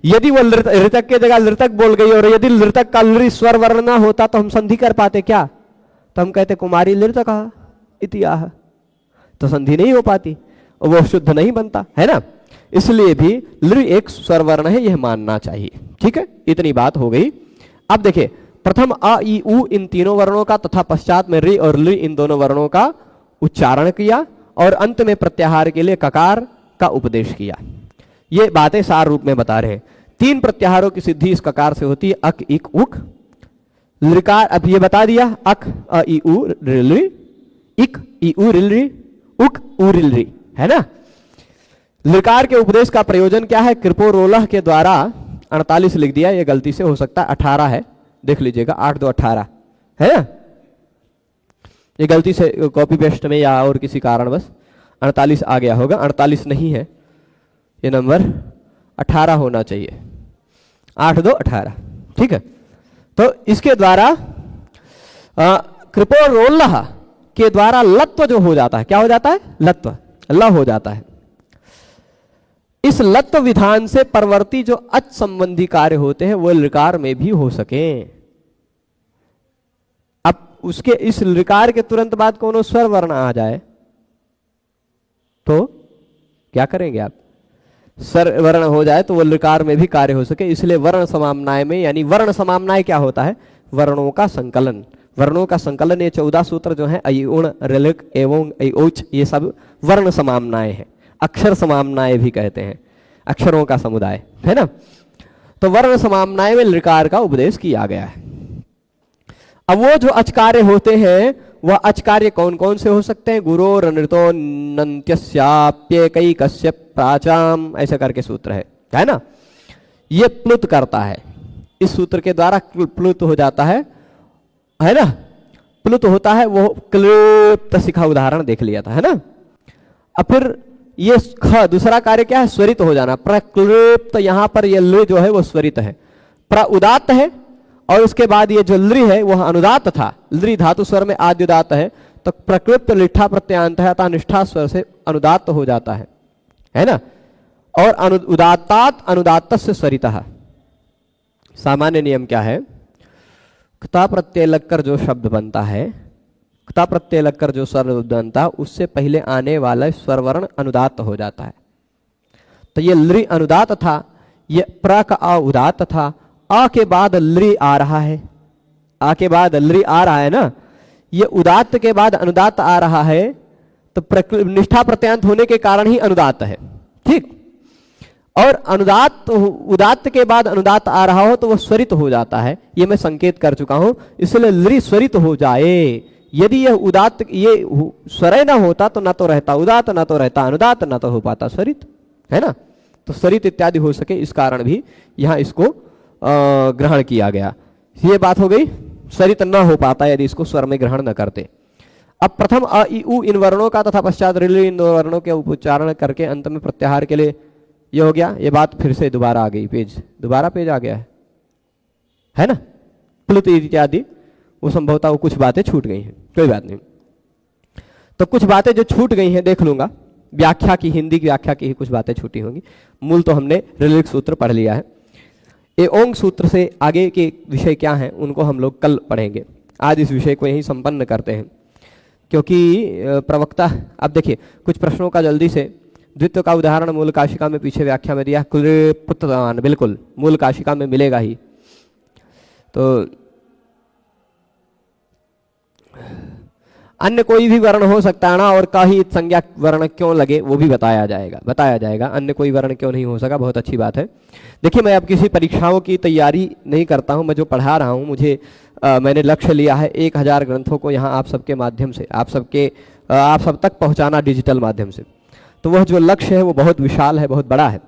यदि वो ऋतक के जगह लृतक बोल गई, और यदि लृतक का लृ स्वर वर्ण ना होता तो हम संधि कर पाते क्या? तो हम कहते कुमारी लृतक इति आह, तो संधि नहीं हो पाती, वो शुद्ध नहीं बनता, है ना। इसलिए भी लृ एक स्वर वर्ण है, यह मानना चाहिए। ठीक है, इतनी बात हो गई। अब देखिए, प्रथम अ ई उ इन तीनों वर्णों का तथा पश्चात में ऋ और लृ इन दोनों वर्णों का उच्चारण किया, और अंत में प्रत्याहार के लिए ककार का उपदेश किया। ये बातें सार रूप में बता रहे हैं। 3 प्रत्याहारों की सिद्धि इस ककार से होती है, अक, इक, उक। लृकार अब ये बता दिया, अक अ ई उ ऋ, इक ई उ ऋ, उक उ ऋ, है ना। लृकार के उपदेश का प्रयोजन क्या है? कृपोरोलह के द्वारा 48 लिख दिया, ये गलती से हो सकता है 18 है, देख लीजिएगा, 8 2 18 है ना। ये गलती से कॉपी पेस्ट में या और किसी कारणवश 48 आ गया होगा, 48 नहीं है, ये नंबर 18 होना चाहिए, 8 2 18, ठीक है। तो इसके द्वारा कृपोरोलह के द्वारा लत्व जो हो जाता है, क्या हो जाता है? लत्व, ल हो जाता है। इस लत्व विधान से परवर्ती जो अच संबंधी कार्य होते हैं वो लृकार में भी हो सके। अब उसके इस लृकार के तुरंत बाद कोनो स्वर वर्ण आ जाए तो क्या करेंगे आप? स्वर वर्ण हो जाए तो वो लृकार में भी कार्य हो सके, इसलिए वर्ण समाम्नाय में, यानी वर्ण समाम्नाय क्या होता है? वर्णों का संकलन, वर्णों का संकलन, ये 14 सूत्र जो है ऐ उण ऋलिक एवं ऐ औच, ये सब वर्ण समामनाएं हैं, अक्षर समामनाएं भी कहते हैं, अक्षरों का समुदाय है ना। तो वर्ण समामनाएं में लृकार का उपदेश किया गया है। अब वो जो अचकार्य होते हैं वह अचकार्य कौन कौन से हो सकते हैं? गुरो रणृतो नंत्यस्याप्य कई कश्यप प्राचाम, ऐसे करके सूत्र है ना। ये प्लुत करता है, इस सूत्र के द्वारा प्लुत हो जाता है ना, प्लुत होता है। वो क्लृप्त सिखा उदाहरण देख लिया था, है ना। अब फिर ये दूसरा कार्य क्या है? स्वरित हो जाना, प्रक्लृप्त। यहां पर ये लृ जो है वो स्वरित है, प्रउदात्त है, और उसके बाद ये जो लृ है वह अनुदात था। लृ धातु स्वर में आद्य उदात्त है, तो प्रक्लृप्त लिट्ठा प्रत्यांत है, अतः निष्ठा स्वर से अनुदात्त हो जाता है ना। और उदात्तात अनुदात्तस्य स्वरितः। सामान्य नियम क्या है? क्ता प्रत्यय लगकर जो शब्द बनता है, क्ता प्रत्यय लगकर जो स्वर बनता है, उससे पहले आने वाला स्वर वर्ण अनुदात्त हो जाता है। तो ये लृ अनुदात्त था, ये प्र का अ उदात्त था, अ के बाद लृ आ रहा है, आ के बाद लृ आ रहा है ना, ये उदात्त के बाद अनुदात्त आ रहा है, तो निष्ठा प्रत्यांत होने के कारण ही अनुदात्त है, ठीक। और अनुदात्त उदात्त के बाद अनुदात्त आ रहा हो तो वह स्वरित हो जाता है, ये मैं संकेत कर चुका हूं। इसलिए लृ स्वरित हो जाए, यदि यह उदात्त ये स्वरय ना होता तो ना तो रहता उदात्त, ना तो रहता अनुदात्त, ना तो हो पाता स्वरित, है ना। तो स्वरित इत्यादि हो सके, इस कारण भी यहां इसको ग्रहण किया गया। ये बात हो गई, स्वरित न हो पाता यदि इसको स्वर में ग्रहण न करते। अब प्रथम अ इ उ इन वर्णों का तथा पश्चात ऋ इन दो वर्णों के उच्चारण करके अंत में प्रत्याहार के लिए ये हो गया। ये बात फिर से दोबारा आ गई, दोबारा पेज आ गया है ना। प्लुत इत्यादि वो संभवतः वो कुछ बातें छूट गई हैं, कोई बात नहीं। तो कुछ बातें जो छूट गई हैं देख लूंगा, व्याख्या की, हिंदी की व्याख्या की ही कुछ बातें छूटी होंगी। मूल तो हमने ऋलिक सूत्र पढ़ लिया है। ये ओंग सूत्र से आगे के विषय क्या हैं उनको हम लोग कल पढ़ेंगे। आज इस विषय को यहीं संपन्न करते हैं, क्योंकि प्रवक्ता, अब देखिए कुछ प्रश्नों का जल्दी से। द्वित्व का उदाहरण मूल काशिका में पीछे व्याख्या में दिया, क्लृप्तवान, बिल्कुल मूल काशिका में मिलेगा ही। तो अन्य कोई भी वर्ण हो सकता है ना, और का ही संज्ञा वर्ण क्यों लगे वो भी बताया जाएगा। अन्य कोई वर्ण क्यों नहीं हो सका, बहुत अच्छी बात है। देखिए मैं अब किसी परीक्षाओं की तैयारी नहीं करता हूं, मैं जो पढ़ा रहा हूं, मुझे मैंने लक्ष्य लिया है 1000 ग्रंथों को यहाँ आप सबके माध्यम से, आप सब तक पहुँचाना डिजिटल माध्यम से। तो वह जो लक्ष्य है वो बहुत विशाल है, बहुत बड़ा है,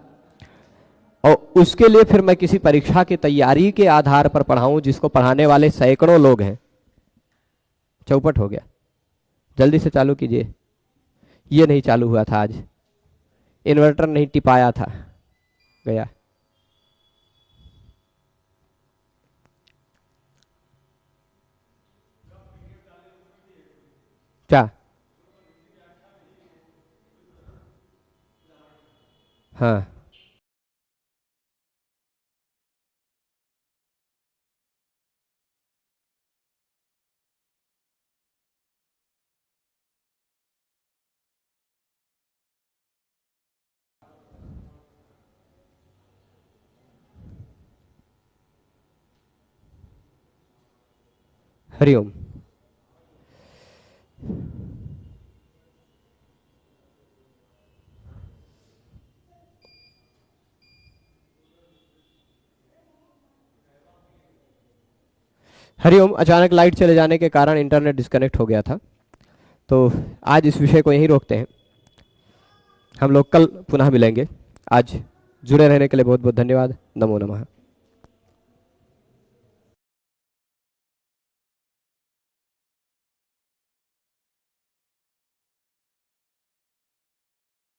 और उसके लिए फिर मैं किसी परीक्षा की तैयारी के आधार पर पढ़ाऊं जिसको पढ़ाने वाले सैकड़ों लोग हैं। चौपट हो गया, जल्दी से चालू कीजिए। ये नहीं चालू हुआ था आज, इन्वर्टर नहीं टिपाया था, गया। क्या? हाँ हरिओम। हरिओम। अचानक लाइट चले जाने के कारण इंटरनेट डिस्कनेक्ट हो गया था, तो आज इस विषय को यहीं रोकते हैं। हम लोग कल पुनः मिलेंगे। आज जुड़े रहने के लिए बहुत बहुत धन्यवाद। नमो नमः।